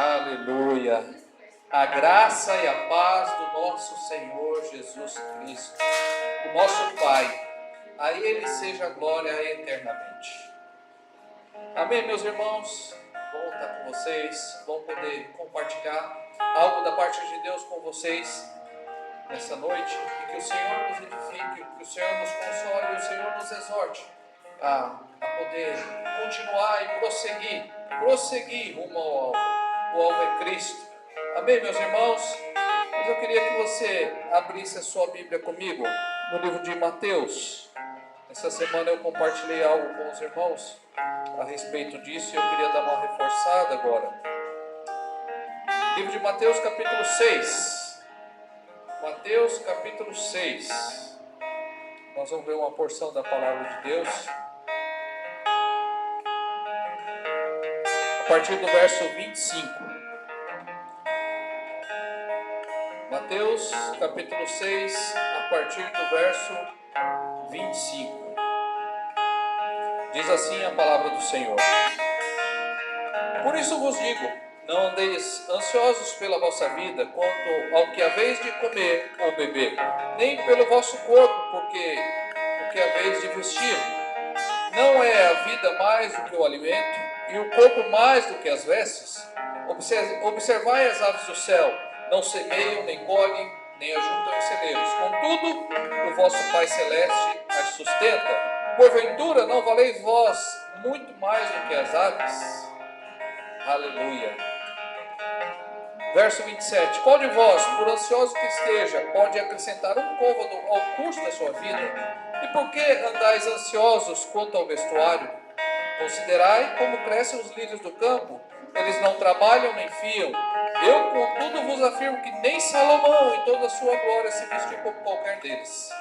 Aleluia. A graça e a paz do nosso Senhor Jesus Cristo, o nosso Pai, a Ele seja a glória eternamente. Amém, meus irmãos? Bom estar com vocês, bom poder compartilhar algo da parte de Deus com vocês nessa noite, e que o Senhor nos edifique, que o Senhor nos console e o Senhor nos exorte a poder continuar e prosseguir rumo ao alvo. O alvo é Cristo. Amém, meus irmãos? Mas eu queria que você abrisse a sua Bíblia comigo no livro de Mateus. Essa semana eu compartilhei algo com os irmãos a respeito disso e eu queria dar uma reforçada agora. Livro de Mateus, capítulo 6. Mateus, capítulo 6. Nós vamos ver uma porção da palavra de Deus. A partir do verso 25. Mateus, capítulo 6, a partir do verso 25. Diz assim a palavra do Senhor: Por isso vos digo, não andeis ansiosos pela vossa vida, quanto ao que haveis de comer ou beber, nem pelo vosso corpo, porque o que haveis de vestir. Não é a vida mais do que o alimento, e o corpo mais do que as vestes? Observai as aves do céu, não semeiam, nem colhem, nem ajuntam em celeiros. Contudo, o vosso Pai Celeste as sustenta. Porventura, não valeis vós muito mais do que as aves? Aleluia. Verso 27. Qual de vós, por ansioso que esteja, pode acrescentar um côvado ao curso da sua vida? E por que andais ansiosos quanto ao vestuário? Considerai como crescem os lírios do campo. Eles não trabalham nem fiam. Eu, contudo, vos afirmo que nem Salomão, em toda a sua glória, se vestiu como qualquer deles.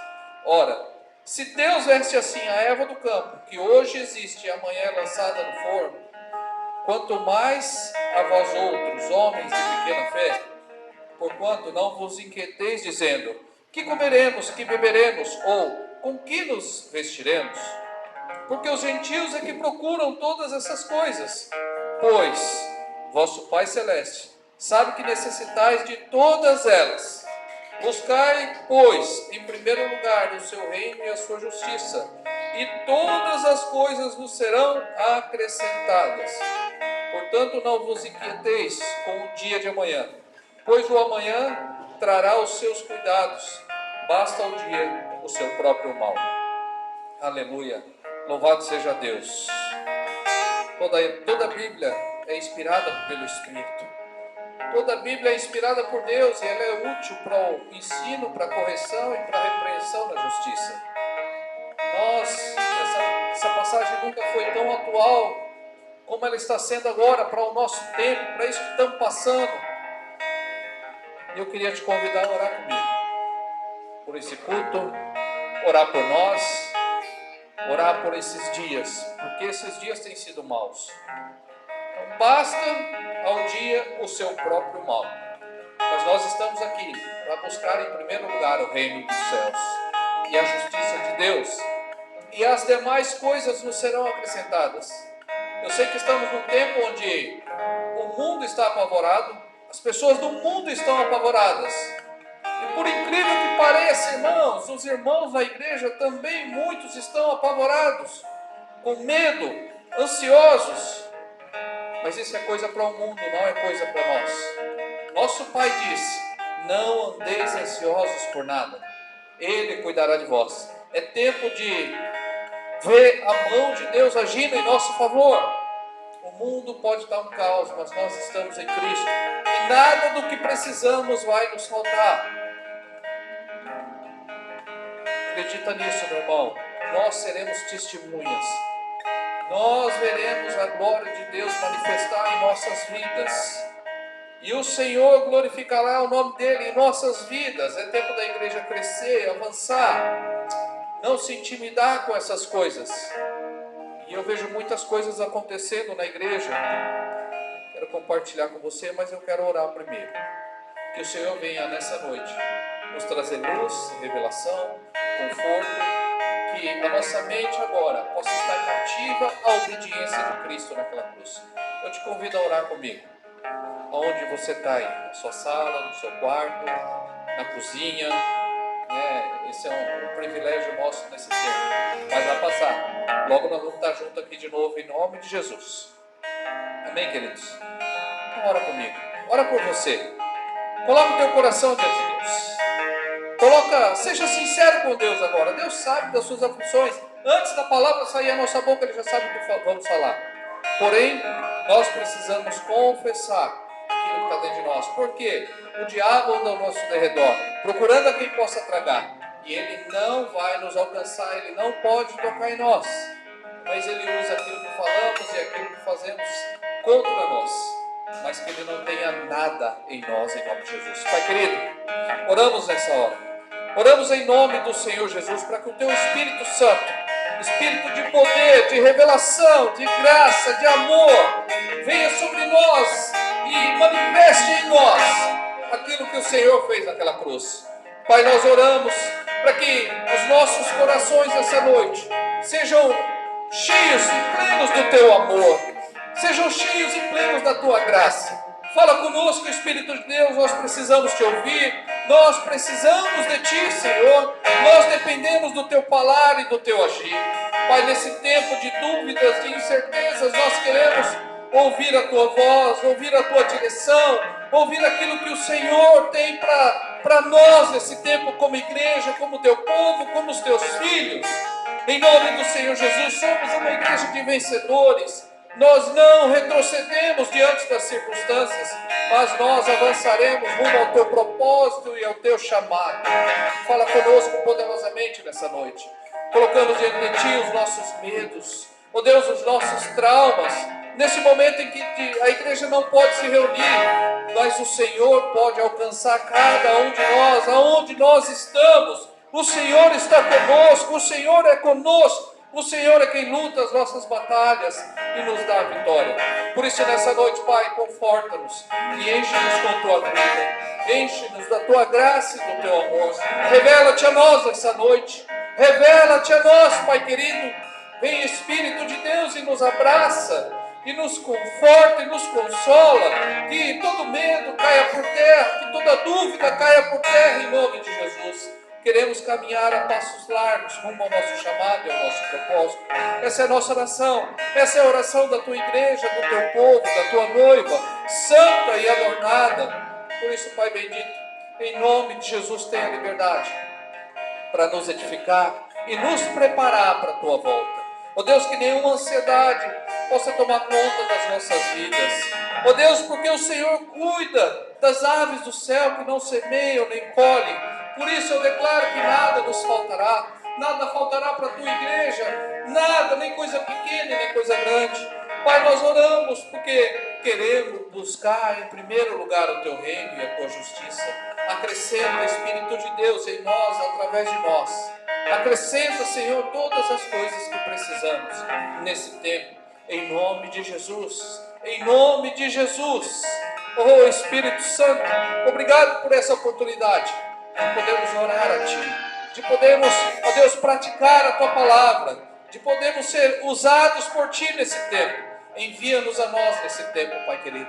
Ora, se Deus veste assim a erva do campo, que hoje existe e amanhã é lançada no forno, quanto mais a vós outros, homens de pequena fé, porquanto não vos inquieteis dizendo, que comeremos, que beberemos, ou com que nos vestiremos? Porque os gentios é que procuram todas essas coisas, pois vosso Pai Celeste sabe que necessitais de todas elas. Buscai, pois, em primeiro lugar o seu reino e a sua justiça, e todas as coisas vos serão acrescentadas. Portanto, não vos inquieteis com o dia de amanhã, pois o amanhã trará os seus cuidados, basta ao dia o seu próprio mal. Aleluia, louvado seja Deus. Toda a Bíblia é inspirada pelo Espírito. Toda a Bíblia é inspirada por Deus e ela é útil para o ensino, para a correção e para a repreensão na justiça. Essa passagem nunca foi tão atual como ela está sendo agora para o nosso tempo, para isso que estamos passando. E eu queria te convidar a orar comigo, por esse culto, orar por nós, orar por esses dias, porque esses dias têm sido maus. Então basta ao dia o seu próprio mal. Mas nós estamos aqui para buscar em primeiro lugar o reino dos céus e a justiça de Deus, e as demais coisas nos serão acrescentadas. Eu sei que estamos num tempo onde o mundo está apavorado, as pessoas do mundo estão apavoradas. E por incrível que pareça, irmãos, os irmãos da igreja também, muitos estão apavorados, com medo, ansiosos. Mas isso é coisa para o mundo, não é coisa para nós. Nosso Pai disse, não andeis ansiosos por nada. Ele cuidará de vós. É tempo de ver a mão de Deus agindo em nosso favor. O mundo pode estar um caos, mas nós estamos em Cristo. E nada do que precisamos vai nos faltar. Acredita nisso, meu irmão. Nós seremos testemunhas. Nós veremos a glória de Deus manifestar em nossas vidas. E o Senhor glorificará o nome dEle em nossas vidas. É tempo da igreja crescer, avançar. Não se intimidar com essas coisas. E eu vejo muitas coisas acontecendo na igreja. Quero compartilhar com você, mas eu quero orar primeiro. Que o Senhor venha nessa noite nos trazer luz, revelação, conforto. Que a nossa mente agora possa estar cativa à obediência de Cristo naquela cruz. Eu te convido a orar comigo. Onde você está aí? Na sua sala, no seu quarto, na cozinha, né? Esse é um privilégio nosso nesse tempo. Mas vai passar. Logo nós vamos estar juntos aqui de novo, em nome de Jesus. Amém, queridos? Então ora comigo. Ora por você. Coloca o teu coração diante de Deus. Seja sincero com Deus agora. Deus sabe das suas aflições. Antes da palavra sair da nossa boca, Ele já sabe o que vamos falar. Porém, nós precisamos confessar aquilo que está dentro de nós. Por quê? O diabo anda ao nosso derredor, procurando a quem possa tragar. E ele não vai nos alcançar, ele não pode tocar em nós. Mas ele usa aquilo que falamos e aquilo que fazemos contra nós. Mas que ele não tenha nada em nós, em nome de Jesus. Pai querido, oramos nessa hora. Oramos em nome do Senhor Jesus, para que o teu Espírito Santo, Espírito de poder, de revelação, de graça, de amor, venha sobre nós e manifeste em nós aquilo que o Senhor fez naquela cruz. Pai, nós oramos para que os nossos corações essa noite sejam cheios e plenos do teu amor, sejam cheios e plenos da tua graça. Fala conosco, Espírito de Deus, nós precisamos te ouvir, nós precisamos de ti, Senhor, nós dependemos do teu falar e do teu agir. Pai, nesse tempo de dúvidas, de incertezas, nós queremos ouvir a tua voz, ouvir a tua direção, ouvir aquilo que o Senhor tem para nós nesse tempo, como igreja, como teu povo, como os teus filhos. Em nome do Senhor Jesus, somos uma igreja de vencedores. Nós não retrocedemos diante das circunstâncias, mas nós avançaremos rumo ao teu propósito e ao teu chamado. Fala conosco poderosamente nessa noite. Colocamos diante de ti os nossos medos, ó Deus, os nossos traumas. Nesse momento em que a igreja não pode se reunir, mas o Senhor pode alcançar cada um de nós, aonde nós estamos. O Senhor está conosco, o Senhor é conosco. O Senhor é quem luta as nossas batalhas e nos dá a vitória. Por isso, nessa noite, Pai, conforta-nos e enche-nos com tua vida. Enche-nos da tua graça e do teu amor. Revela-te a nós essa noite. Revela-te a nós, Pai querido. Vem, Espírito de Deus, e nos abraça, e nos conforta, e nos consola. Que todo medo caia por terra, que toda dúvida caia por terra, em nome de Jesus. Queremos caminhar a passos largos rumo ao nosso chamado e ao nosso propósito. Essa é a nossa oração. Essa é a oração da tua igreja, do teu povo, da tua noiva, santa e adornada. Por isso, Pai bendito, em nome de Jesus, tenha liberdade para nos edificar e nos preparar para a tua volta. Ó Deus, que nenhuma ansiedade possa tomar conta das nossas vidas. Ó Deus, porque o Senhor cuida das aves do céu que não semeiam nem colhem. Por isso eu declaro que nada nos faltará, nada faltará para a tua igreja, nada, nem coisa pequena, nem coisa grande. Pai, nós oramos porque queremos buscar em primeiro lugar o teu reino e a tua justiça. Acrescenta, Espírito de Deus, em nós, através de nós. Acrescenta, Senhor, todas as coisas que precisamos nesse tempo, em nome de Jesus. Em nome de Jesus. Oh Espírito Santo, obrigado por essa oportunidade de podermos orar a Ti, de podermos, ó Deus, praticar a Tua palavra, de podermos ser usados por Ti nesse tempo. Envia-nos a nós nesse tempo, Pai querido.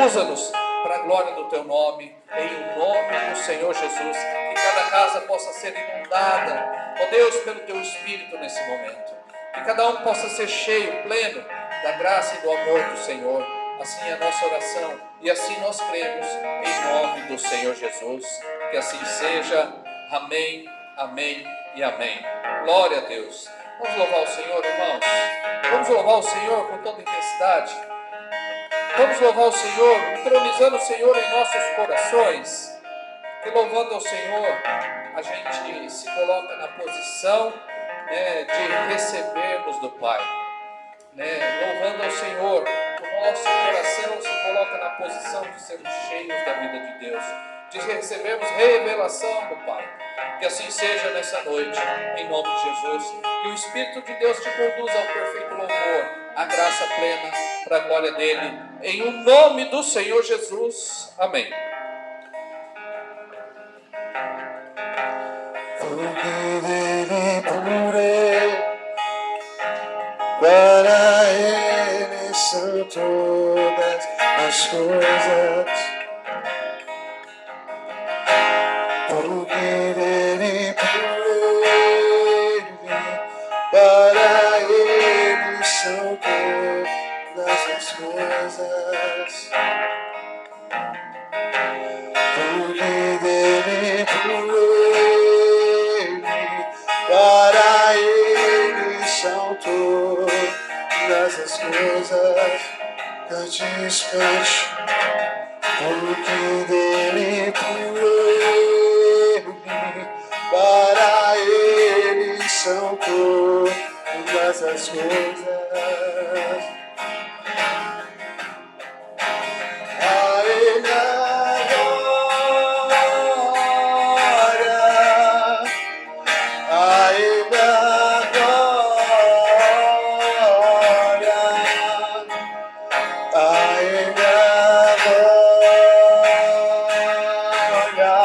Usa-nos para a glória do Teu nome, em nome do Senhor Jesus. Que cada casa possa ser inundada, ó Deus, pelo Teu Espírito nesse momento. Que cada um possa ser cheio, pleno da graça e do amor do Senhor. Assim é a nossa oração e assim nós cremos, em nome do Senhor Jesus. Que assim seja. Amém, amém e amém. Glória a Deus. Vamos louvar o Senhor, irmãos. Vamos louvar o Senhor com toda intensidade. Vamos louvar o Senhor, entronizando o Senhor em nossos corações. E louvando ao Senhor, a gente se coloca na posição, de recebermos do Pai. Louvando ao Senhor, o nosso coração se coloca na posição de sermos cheios da vida de Deus, de recebermos revelação do Pai. Que assim seja nessa noite, em nome de Jesus. Que o Espírito de Deus te conduza ao perfeito louvor, à graça plena, para a glória dele, em o nome do Senhor Jesus. Amém. Para Ele são todas as coisas. Porque dele, por ele, para ele são todas as coisas. Porque dele, por ele, para ele são todas as coisas. Cante, cante. Porque dele, por ele, para ele são todas as coisas. A ele a glória, a ele a glória, a ele a glória,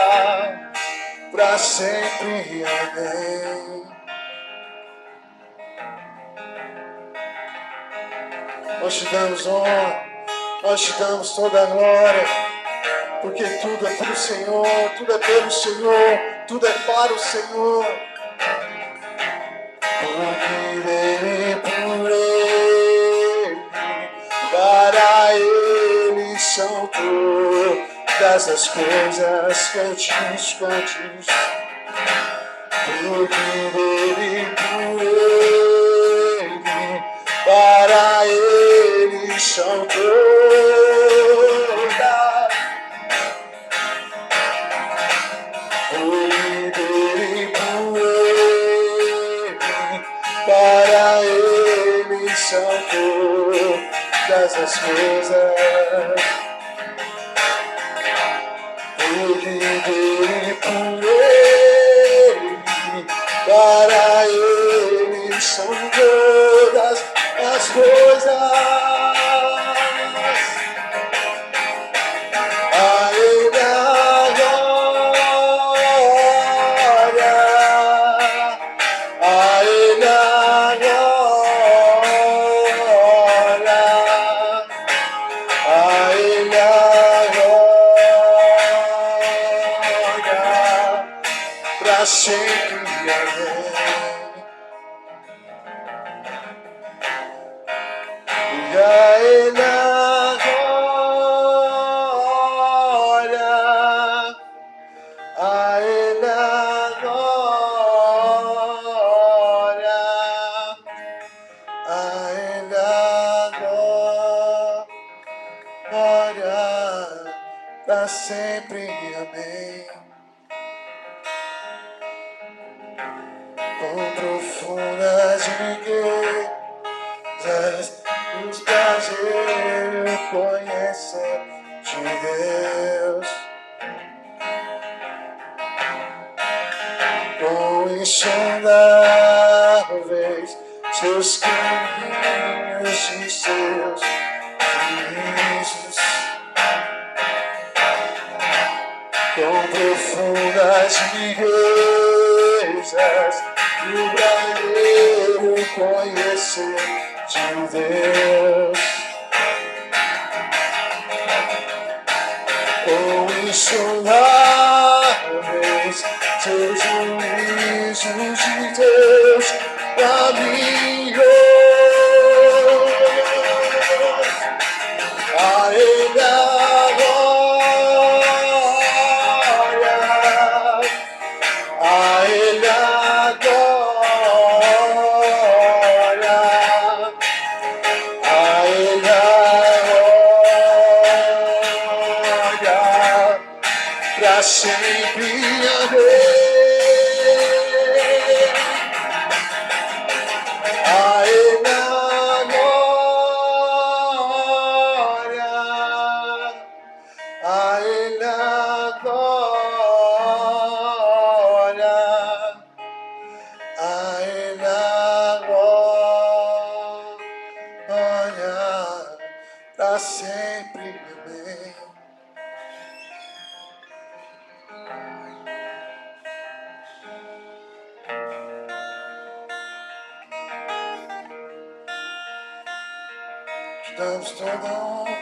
pra sempre, amém. Nós te damos honra, nós te damos toda a glória, porque tudo é pro Senhor, tudo é pelo Senhor, tudo é para o Senhor. Porque dele, por ele, para ele são todas as coisas. Cantinhos, cantinhos. Porque dele, por ele, para ele são todas. Porque dele, por ele, para ele são todas as coisas. Porque dele, por ele, para ele são todas as coisas. A ele a glória, a ele a glória, a ele a glória, pra sempre, amém. E a ele a glória, a ele a glória, a ele a glória, pra sempre, amém. Com profundas riquezas, os prazeres conhecer de Deus. Com insondáveis seus caminhos e seus juízos. Com profundas riquezas, o brasileiro conhecer de Deus. Com insondáveis seus juízos de Deus caminhos. A ele a glória, a ele a glória, a ele a glória, pra sempre, amém. A ele a glória, a ele a glória, a ele a glória, pra sempre, amém. Te damos toda honra,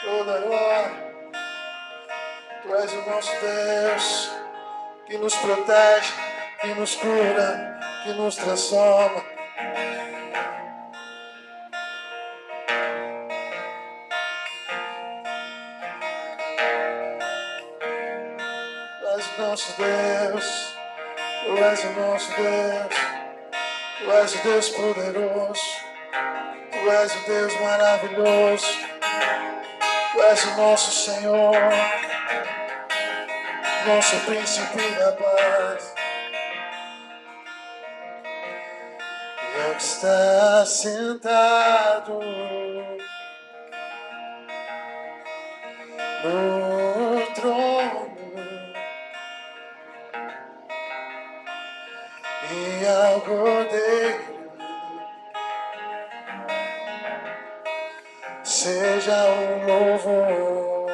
toda glória. Tu és o nosso Deus, que nos protege, que nos cura, que nos transforma. Tu és o nosso Deus, Tu és o nosso Deus, Tu és o Deus poderoso, Tu és o Deus maravilhoso, Tu és o nosso Senhor, nosso príncipe da paz. E é o que está sentado no trono, e ao Cordeiro seja o louvor,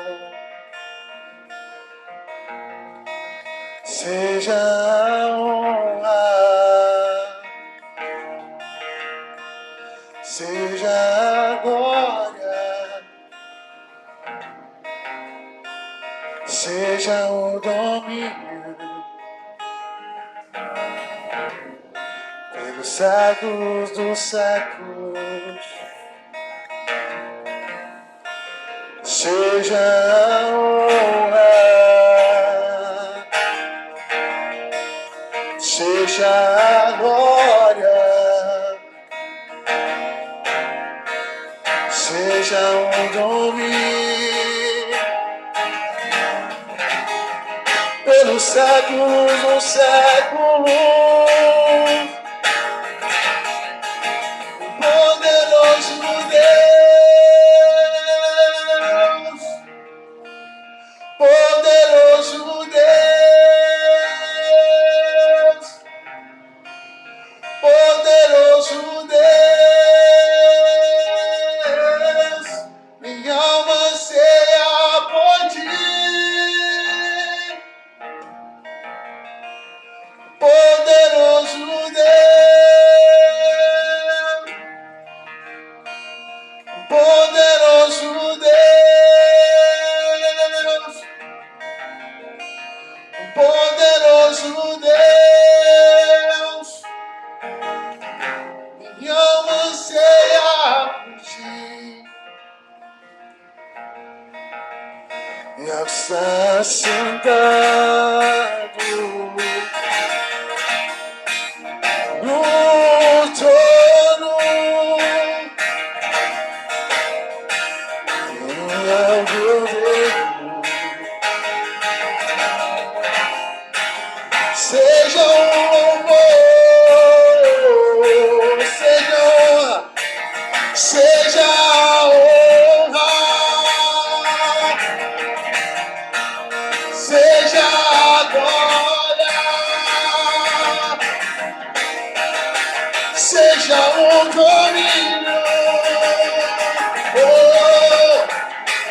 seja a honra, seja a glória, seja o domínio, pelos séculos dos séculos. Seja a honra, seja a glória, seja o domínio, pelos séculos dos séculos. Poderoso Deus, poderoso Deus, poderoso Deus, minha alma anseia por ti. Poderoso Deus, poderoso Deus, poderoso Deus, minha alma anseia por ti. E ao estar sentado no trono, e ao Cordeiro seja o louvor, seja a honra, seja a honra, seja a glória, seja o domínio, oh,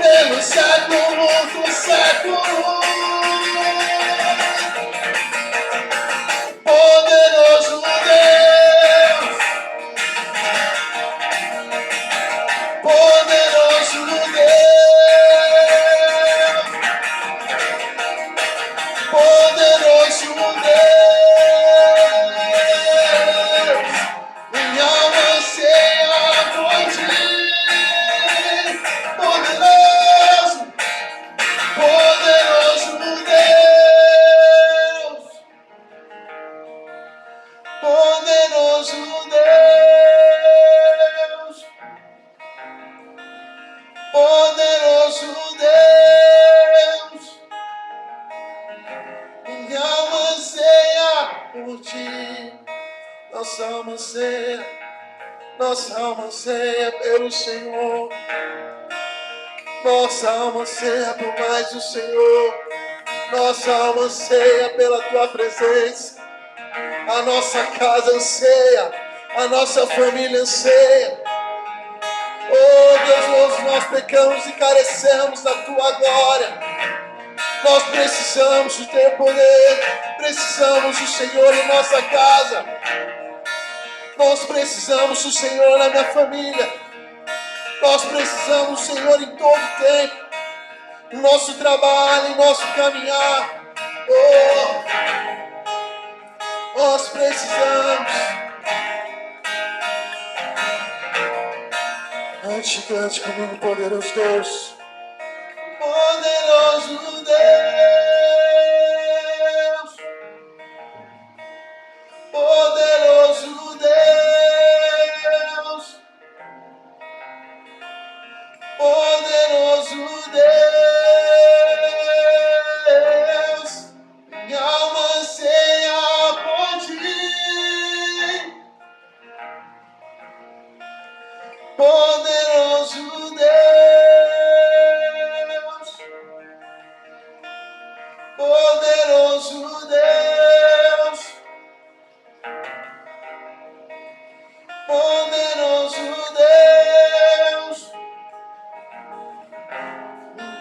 pelos séculos dos séculos. Poderoso Deus, poderoso Deus, poderoso Deus, minha alma anseia por ti. Poderoso, poderoso Deus, poderoso Deus, poderoso Deus, minha alma anseia por ti. Nossa alma anseia pelo Senhor. Nossa alma anseia por mais do Senhor. Nossa alma anseia pela tua presença. A nossa casa anseia, a nossa família anseia. Oh Deus, nós pecamos e carecemos da tua glória. Nós precisamos do teu poder, precisamos do Senhor em nossa casa. Nós precisamos do Senhor na minha família. Nós precisamos, Senhor, em todo tempo, no nosso trabalho, no nosso caminhar. Nós precisamos. Cante comigo, poderoso Deus. Poderoso Deus. Poderoso Deus. Poderoso Deus. Minha alma anseia por ti. Poderoso Deus, poderoso Deus, poderoso Deus,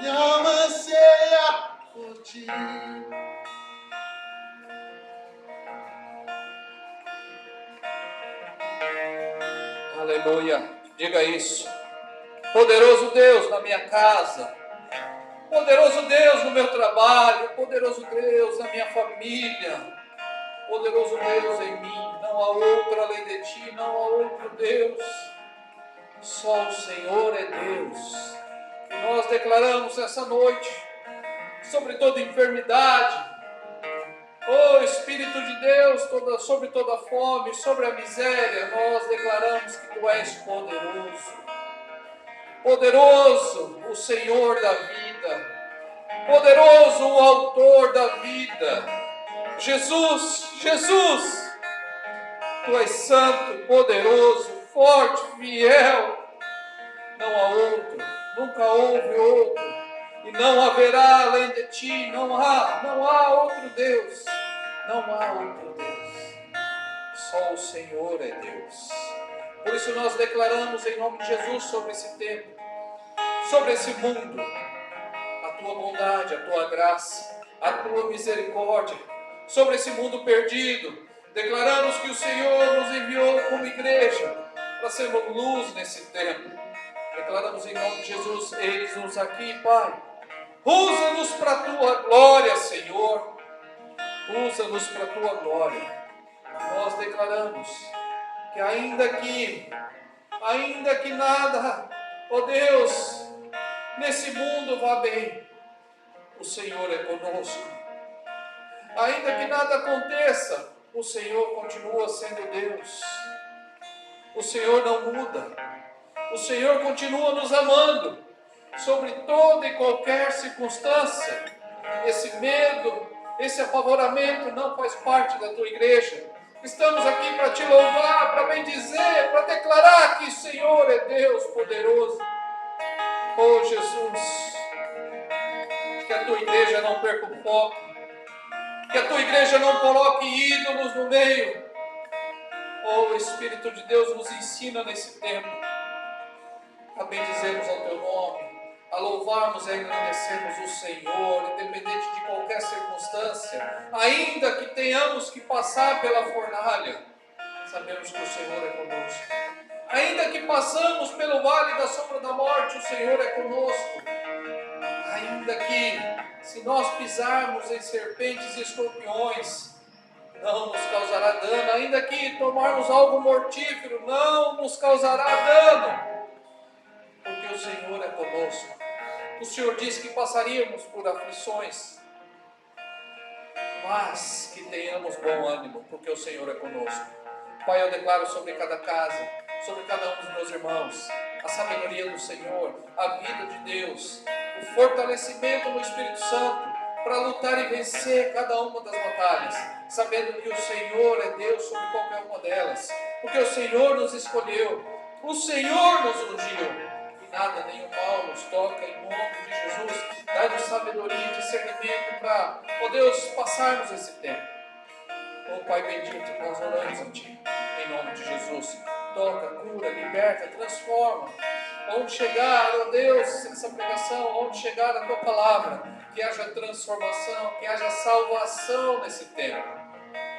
minha alma anseia por ti. Aleluia. Diga isso. Poderoso Deus na minha casa, poderoso Deus no meu trabalho, poderoso Deus na minha família, poderoso Deus em mim. Não há outro além de ti, não há outro Deus. Só o Senhor é Deus. E nós declaramos essa noite sobre toda enfermidade, oh Espírito de Deus, sobre toda fome, sobre a miséria, nós declaramos que Tu és poderoso. Poderoso o Senhor da vida, poderoso o Autor da vida. Jesus, Jesus, Tu és santo, poderoso, forte, fiel. Não há outro, nunca houve outro, e não haverá além de Ti. Não há outro Deus, não há outro Deus. Só o Senhor é Deus. Por isso nós declaramos em nome de Jesus sobre esse tempo, sobre esse mundo, a Tua bondade, a Tua graça, a Tua misericórdia, sobre esse mundo perdido. Declaramos que o Senhor nos enviou como igreja para sermos luz nesse tempo. Declaramos em nome de Jesus, eis-nos aqui, Pai. Usa-nos para a Tua glória, Senhor. Usa-nos para a Tua glória. Nós declaramos que ainda que nada, ó Deus, nesse mundo vá bem, o Senhor é conosco. Ainda que nada aconteça, o Senhor continua sendo Deus. O Senhor não muda. O Senhor continua nos amando sobre toda e qualquer circunstância. Esse medo, esse apavoramento não faz parte da Tua igreja. Estamos aqui para Te louvar, para bendizer, para declarar que o Senhor é Deus poderoso. Oh Jesus, que a Tua igreja não perca o foco, que a Tua igreja não coloque ídolos no meio. Oh Espírito de Deus, nos ensina nesse tempo a bendizermos ao Teu nome, a louvarmos e a agradecermos o Senhor, independente de qualquer circunstância, ainda que tenhamos que passar pela fornalha, sabemos que o Senhor é conosco. Ainda que passamos pelo vale da sombra da morte, o Senhor é conosco. Ainda que, se nós pisarmos em serpentes e escorpiões, não nos causará dano. Ainda que tomarmos algo mortífero, não nos causará dano, porque o Senhor é conosco. O Senhor disse que passaríamos por aflições, mas que tenhamos bom ânimo, porque o Senhor é conosco. Pai, eu declaro sobre cada casa, sobre cada um dos meus irmãos, a sabedoria do Senhor, a vida de Deus, o fortalecimento no Espírito Santo, para lutar e vencer cada uma das batalhas, sabendo que o Senhor é Deus sobre qualquer uma delas, porque o Senhor nos escolheu, o Senhor nos ungiu, e nada nem o mal nos toca, em nome de Jesus. Dá-nos sabedoria e discernimento para, ó Deus, passarmos esse tempo. Oh Pai bendito, nós oramos a Ti, em nome de Jesus. Toca, cura, liberta, transforma. Onde chegar, ó Deus, essa pregação, onde chegar a Tua palavra, que haja transformação, que haja salvação nesse tempo.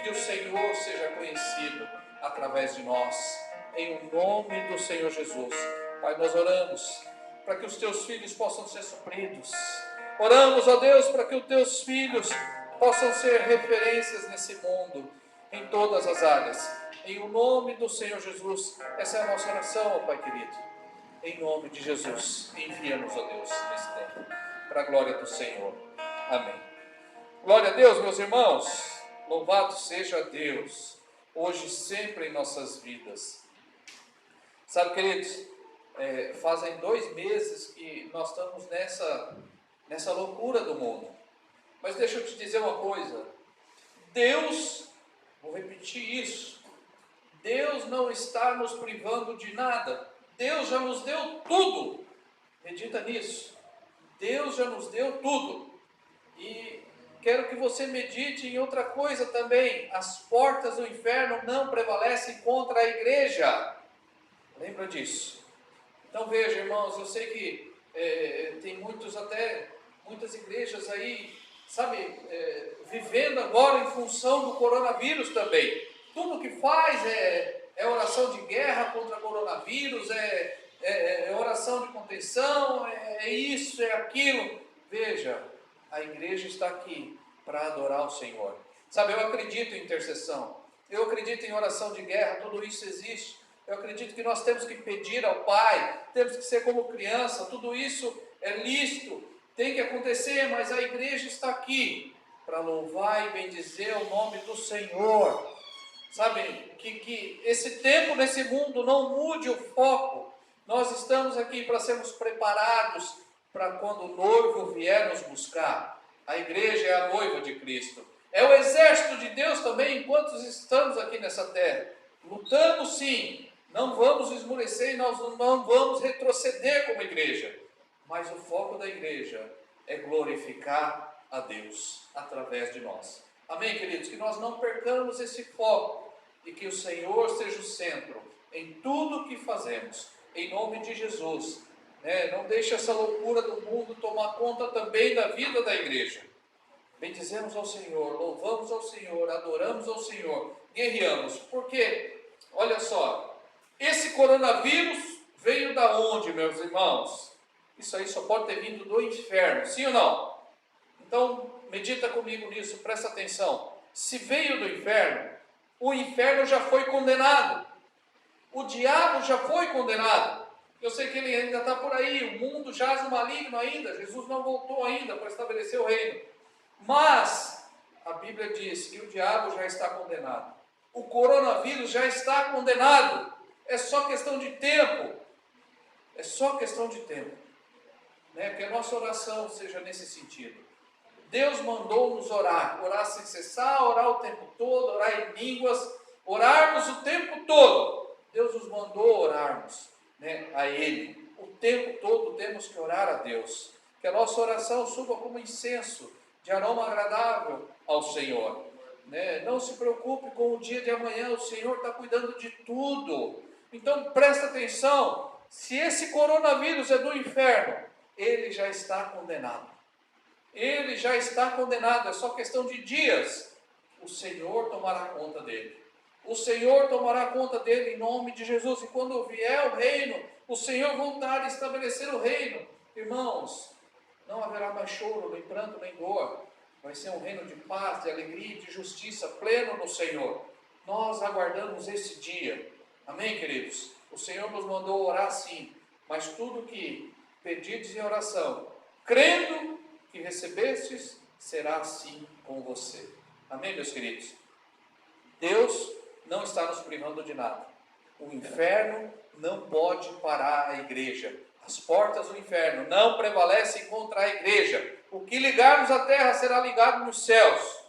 Que o Senhor seja conhecido através de nós. Em nome do Senhor Jesus, Pai, nós oramos para que os teus filhos possam ser supridos. Oramos, ó Deus, para que os teus filhos possam ser referências nesse mundo, em todas as áreas. Em o nome do Senhor Jesus, essa é a nossa oração, ó Pai querido. Em nome de Jesus, envia-nos, ó Deus, nesse tempo, para a glória do Senhor. Amém. Glória a Deus, meus irmãos. Louvado seja Deus, hoje e sempre em nossas vidas. Sabe, queridos, fazem 2 meses que nós estamos nessa loucura do mundo. Mas deixa eu te dizer uma coisa. Deus, vou repetir isso, Deus não está nos privando de nada. Deus já nos deu tudo. Medita nisso. Deus já nos deu tudo. E quero que você medite em outra coisa também. As portas do inferno não prevalecem contra a igreja. Lembra disso? Então veja, irmãos, eu sei que tem muitas igrejas aí, sabe, vivendo agora em função do coronavírus também. Tudo que faz é oração de guerra contra o coronavírus, é oração de contenção, é isso, é aquilo. Veja, a igreja está aqui para adorar o Senhor. Sabe, eu acredito em intercessão, eu acredito em oração de guerra, tudo isso existe. Eu acredito que nós temos que pedir ao Pai, temos que ser como criança, tudo isso é lícito, tem que acontecer, mas a igreja está aqui para louvar e bendizer o nome do Senhor. Sabe, que esse tempo nesse mundo não mude o foco. Nós estamos aqui para sermos preparados para quando o noivo vier nos buscar. A igreja é a noiva de Cristo. É o exército de Deus também, enquanto estamos aqui nessa terra. Lutamos sim, não vamos esmorecer e nós não vamos retroceder como igreja. Mas o foco da igreja é glorificar a Deus através de nós. Amém, queridos? Que nós não percamos esse foco e que o Senhor seja o centro em tudo o que fazemos. Em nome de Jesus. Não deixe essa loucura do mundo tomar conta também da vida da igreja. Bendizemos ao Senhor, louvamos ao Senhor, adoramos ao Senhor, guerreamos. Porque, olha só, esse coronavírus veio da onde, meus irmãos? Isso aí só pode ter vindo do inferno, sim ou não? Então, medita comigo nisso, presta atenção. Se veio do inferno, o inferno já foi condenado. O diabo já foi condenado. Eu sei que ele ainda está por aí, o mundo jaz no maligno ainda, Jesus não voltou ainda para estabelecer o reino. Mas a Bíblia diz que o diabo já está condenado. O coronavírus já está condenado. É só questão de tempo. É só questão de tempo. Que a nossa oração seja nesse sentido. Deus mandou nos orar sem cessar, orar o tempo todo, orar em línguas, orarmos o tempo todo. Deus nos mandou orarmos a Ele. O tempo todo temos que orar a Deus. Que a nossa oração suba como incenso, de aroma agradável ao Senhor. Não se preocupe com o dia de amanhã, o Senhor está cuidando de tudo. Então presta atenção, se esse coronavírus é do inferno, ele já está condenado. Ele já está condenado, é só questão de dias. O Senhor tomará conta dele. O Senhor tomará conta dele em nome de Jesus. E quando vier o reino, o Senhor voltar a estabelecer o reino. Irmãos, não haverá mais choro, nem pranto, nem dor. Vai ser um reino de paz, de alegria e de justiça pleno no Senhor. Nós aguardamos esse dia. Amém, queridos? O Senhor nos mandou orar sim, mas tudo que pedides em oração, crendo que recebestes, será assim com você. Amém, meus queridos? Deus não está nos privando de nada. O inferno não pode parar a igreja. As portas do inferno não prevalecem contra a igreja. O que ligarmos à terra será ligado nos céus.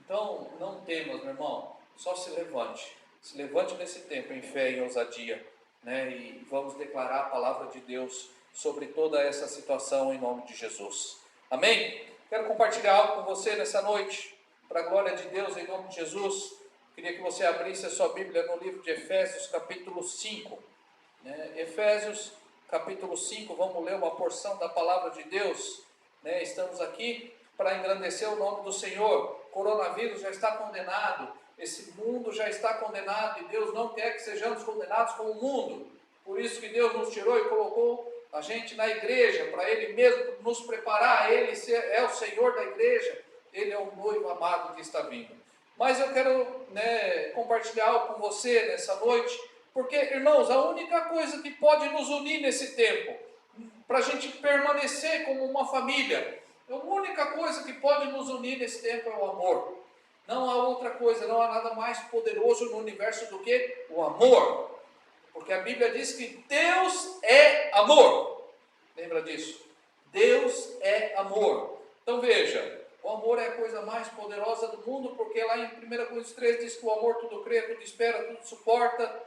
Então, não temas, meu irmão. Só se levante. Se levante nesse tempo em fé e em ousadia. E vamos declarar a palavra de Deus sobre toda essa situação em nome de Jesus. Amém? Quero compartilhar algo com você nessa noite. Para a glória de Deus, em nome de Jesus. Queria que você abrisse a sua Bíblia no livro de Efésios, capítulo 5. Efésios, capítulo 5, vamos ler uma porção da palavra de Deus. Estamos aqui para engrandecer o nome do Senhor. O coronavírus já está condenado. Esse mundo já está condenado. E Deus não quer que sejamos condenados como o mundo. Por isso que Deus nos tirou e colocou a gente na igreja, para Ele mesmo nos preparar. Ele é o Senhor da igreja, Ele é o noivo amado que está vindo. Mas eu quero compartilhar algo com você nessa noite, porque, irmãos, a única coisa que pode nos unir nesse tempo, para a gente permanecer como uma família, a única coisa que pode nos unir nesse tempo é o amor. Não há outra coisa, não há nada mais poderoso no universo do que o amor. Porque a Bíblia diz que Deus é amor. Lembra disso? Deus é amor. Então veja, o amor é a coisa mais poderosa do mundo, porque lá em 1 Coríntios 3 diz que o amor tudo crê, tudo espera, tudo suporta,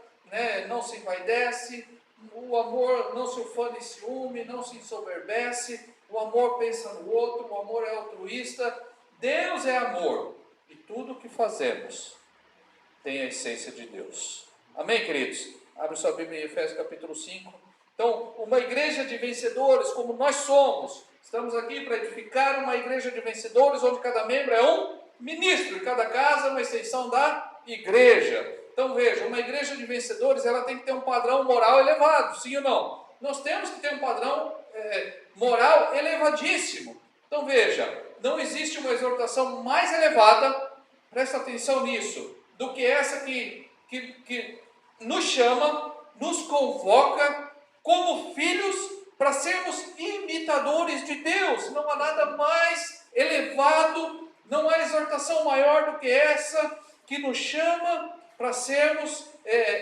não se envaidece, o amor não se ufana em ciúme, não se ensoberbece, o amor pensa no outro, o amor é altruísta. Deus é amor, e tudo o que fazemos tem a essência de Deus. Amém, queridos? Abre sua Bíblia em Efésios capítulo 5. Então, uma igreja de vencedores, como nós somos, estamos aqui para edificar uma igreja de vencedores, onde cada membro é um ministro, e cada casa é uma extensão da igreja. Então veja, uma igreja de vencedores, ela tem que ter um padrão moral elevado, sim ou não? Nós temos que ter um padrão moral elevadíssimo. Então veja, não existe uma exortação mais elevada, presta atenção nisso, do que essa que nos chama, nos convoca como filhos para sermos imitadores de Deus. Não há nada mais elevado, não há exortação maior do que essa, que nos chama para sermos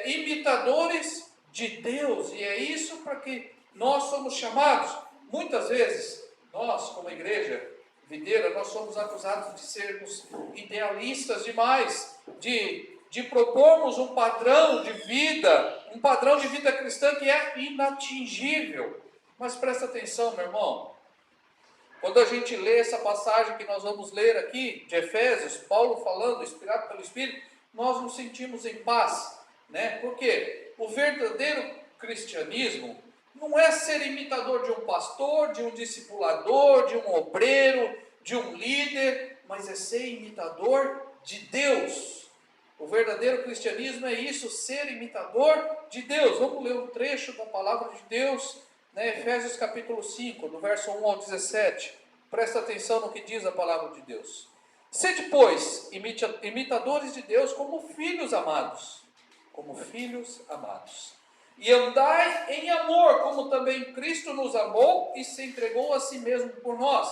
imitadores de Deus. E é isso para que nós somos chamados. Muitas vezes, nós como igreja videira, nós somos acusados de sermos idealistas demais, de propormos um padrão de vida cristã que é inatingível. Mas presta atenção, meu irmão, quando a gente lê essa passagem que nós vamos ler aqui, de Efésios, Paulo falando, inspirado pelo Espírito, nós nos sentimos em paz, Porque o verdadeiro cristianismo não é ser imitador de um pastor, de um discipulador, de um obreiro, de um líder, mas é ser imitador de Deus. O verdadeiro cristianismo é isso, ser imitador de Deus. Vamos ler um trecho da palavra de Deus, Efésios capítulo 5, do verso 1 ao 17. Presta atenção no que diz a palavra de Deus. Sede, pois, imitadores de Deus como filhos amados. E andai em amor, como também Cristo nos amou e se entregou a si mesmo por nós,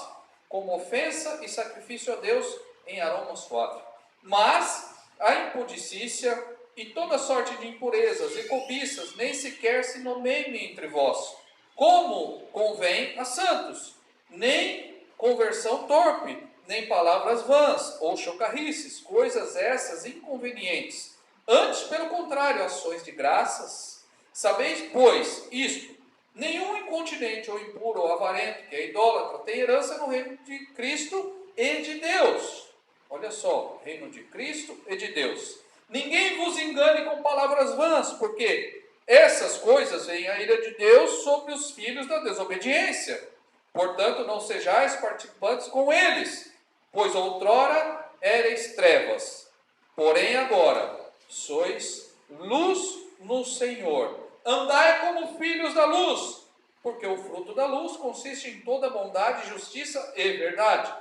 como ofensa e sacrifício a Deus em aroma suave. Mas a impudicícia e toda sorte de impurezas e cobiças nem sequer se nomeiem entre vós, como convém a santos, nem conversão torpe, nem palavras vãs ou chocarrices, coisas essas inconvenientes. Antes, pelo contrário, ações de graças. Sabeis, pois, isto: nenhum incontinente ou impuro ou avarento, que é idólatra, tem herança no reino de Cristo e de Deus. Olha só, reino de Cristo e de Deus. Ninguém vos engane com palavras vãs, porque essas coisas vêm a ira de Deus sobre os filhos da desobediência. Portanto, não sejais participantes com eles, pois outrora éreis trevas, porém agora sois luz no Senhor. Andai como filhos da luz, porque o fruto da luz consiste em toda bondade, justiça e verdade,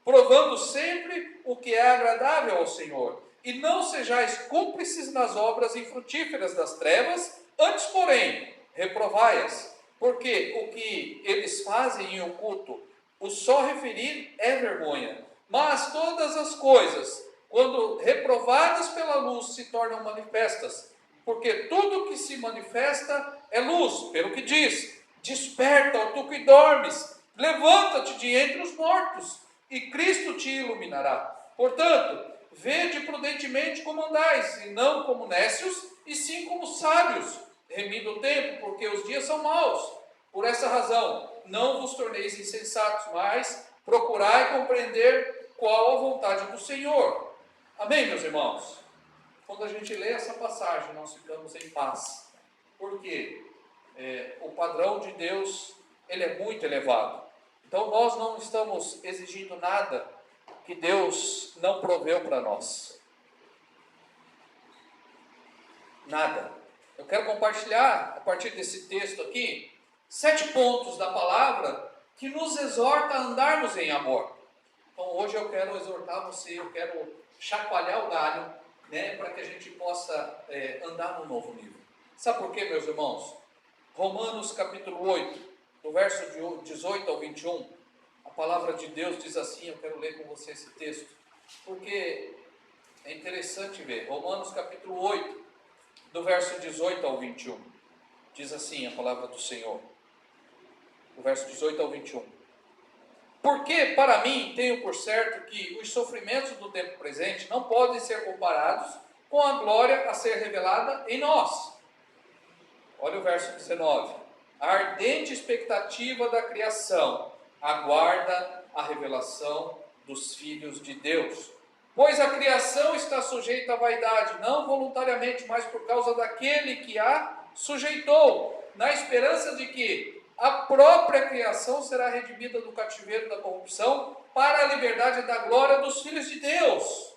provando sempre o que é agradável ao Senhor. E não sejais cúmplices nas obras infrutíferas das trevas, antes, porém, reprovai-as, porque o que eles fazem em oculto, o só referir é vergonha. Mas todas as coisas, quando reprovadas pela luz, se tornam manifestas, porque tudo que se manifesta é luz, pelo que diz: desperta, ó tu que dormes, levanta-te de entre os mortos, e Cristo te iluminará. Portanto, vede prudentemente como andais, e não como nécios, e sim como sábios, remindo o tempo, porque os dias são maus. Por essa razão, não vos torneis insensatos, mas procurai compreender qual a vontade do Senhor. Amém, meus irmãos? Quando a gente lê essa passagem, nós ficamos em paz. Porque o padrão de Deus, ele é muito elevado. Então nós não estamos exigindo nada que Deus não proveu para nós. Nada. eu quero compartilhar, a partir desse texto aqui, 7 pontos da palavra que nos exorta a andarmos em amor. Então hoje eu quero exortar você, eu quero chacoalhar o galho, né, para que a gente possa andar num novo nível. Sabe por quê, meus irmãos? Romanos capítulo 8, do verso de 18 ao 21, a palavra de Deus diz assim, eu quero ler com você esse texto, porque é interessante ver. Romanos capítulo 8, do verso 18 ao 21, diz assim a palavra do Senhor, do verso 18 ao 21. Porque, para mim, tenho por certo que os sofrimentos do tempo presente não podem ser comparados com a glória a ser revelada em nós. Olha o verso 19. A ardente expectativa da criação aguarda a revelação dos filhos de Deus. Pois a criação está sujeita à vaidade, não voluntariamente, mas por causa daquele que a sujeitou, na esperança de que a própria criação será redimida do cativeiro da corrupção para a liberdade da glória dos filhos de Deus.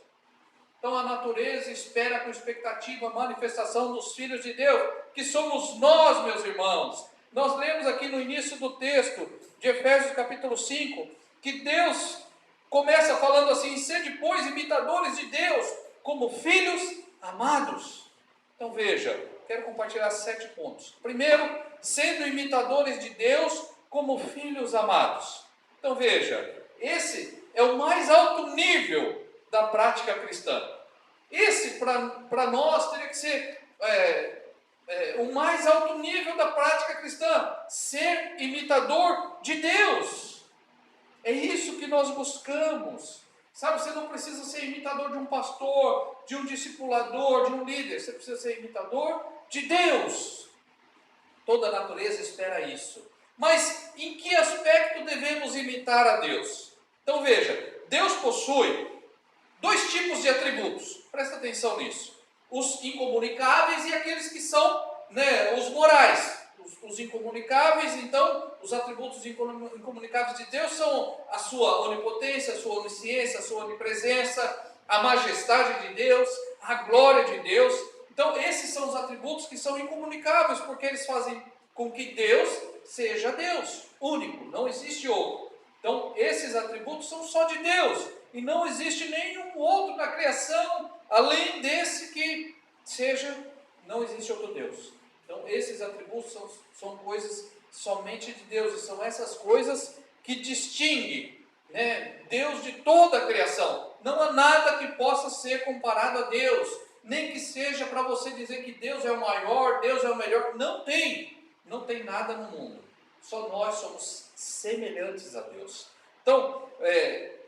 Então a natureza espera com expectativa a manifestação dos filhos de Deus, que somos nós, meus irmãos. Nós lemos aqui no início do texto de Efésios capítulo 5, que Deus começa falando assim: sede, pois, imitadores de Deus, como filhos amados. Então veja, quero compartilhar 7 pontos. Primeiro, sendo imitadores de Deus como filhos amados. Então veja, esse é o mais alto nível da prática cristã. Esse para nós teria que ser o mais alto nível da prática cristã, ser imitador de Deus. É isso que nós buscamos. Sabe, você não precisa ser imitador de um pastor, de um discipulador, de um líder. Você precisa ser imitador de Deus. Toda a natureza espera isso. Mas em que aspecto devemos imitar a Deus? Então veja, Deus possui 2 tipos de atributos. Presta atenção nisso. Os incomunicáveis e aqueles que são, os morais. Os incomunicáveis, então, os atributos incomunicáveis de Deus são a sua onipotência, a sua onisciência, a sua onipresença, a majestade de Deus, a glória de Deus. Então, esses são os atributos que são incomunicáveis, porque eles fazem com que Deus seja Deus, único, não existe outro. Então, esses atributos são só de Deus, e não existe nenhum outro na criação, além desse que seja, não existe outro Deus. Então, esses atributos são coisas somente de Deus, e são essas coisas que distinguem, Deus de toda a criação. Não há nada que possa ser comparado a Deus, nem que seja para você dizer que Deus é o maior, Deus é o melhor. Não tem nada no mundo. Só nós somos semelhantes a Deus. Então,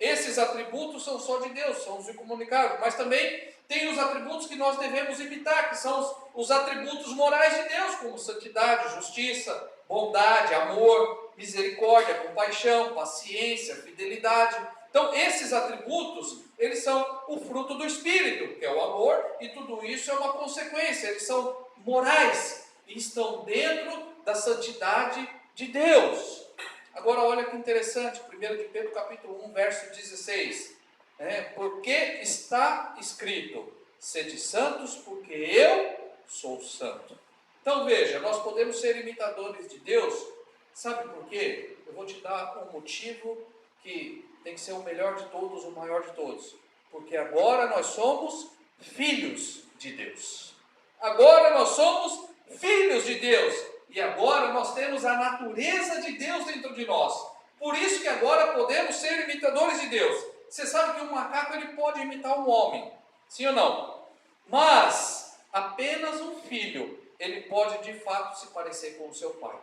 esses atributos são só de Deus, são os incomunicáveis, mas também tem os atributos que nós devemos imitar, que são os atributos morais de Deus, como santidade, justiça, bondade, amor, misericórdia, compaixão, paciência, fidelidade. Então, esses atributos, eles são o fruto do Espírito, que é o amor, e tudo isso é uma consequência, eles são morais e estão dentro da santidade de Deus. Agora olha que interessante, 1 de Pedro capítulo 1, verso 16. Porque está escrito, sede santos, porque eu sou santo. Então veja, nós podemos ser imitadores de Deus, sabe por quê? Eu vou te dar um motivo que tem que ser o melhor de todos, o maior de todos. Porque agora nós somos filhos de Deus. Agora nós somos filhos de Deus. E agora nós temos a natureza de Deus dentro de nós. Por isso que agora podemos ser imitadores de Deus. Você sabe que um macaco ele pode imitar um homem, sim ou não? Mas apenas um filho, ele pode de fato se parecer com o seu pai.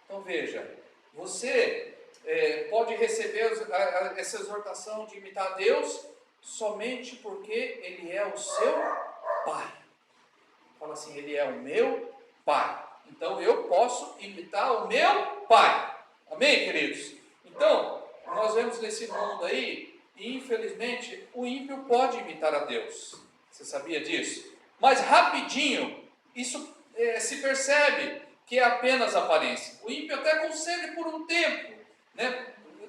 Então veja, você pode receber essa exortação de imitar Deus somente porque ele é o seu pai. Fala assim, ele é o meu pai. Então eu posso imitar o meu pai. Amém, queridos? Então, nós vemos nesse mundo aí, e infelizmente, o ímpio pode imitar a Deus. Você sabia disso? Mas rapidinho, isso se percebe que é apenas aparência. O ímpio até consegue por um tempo,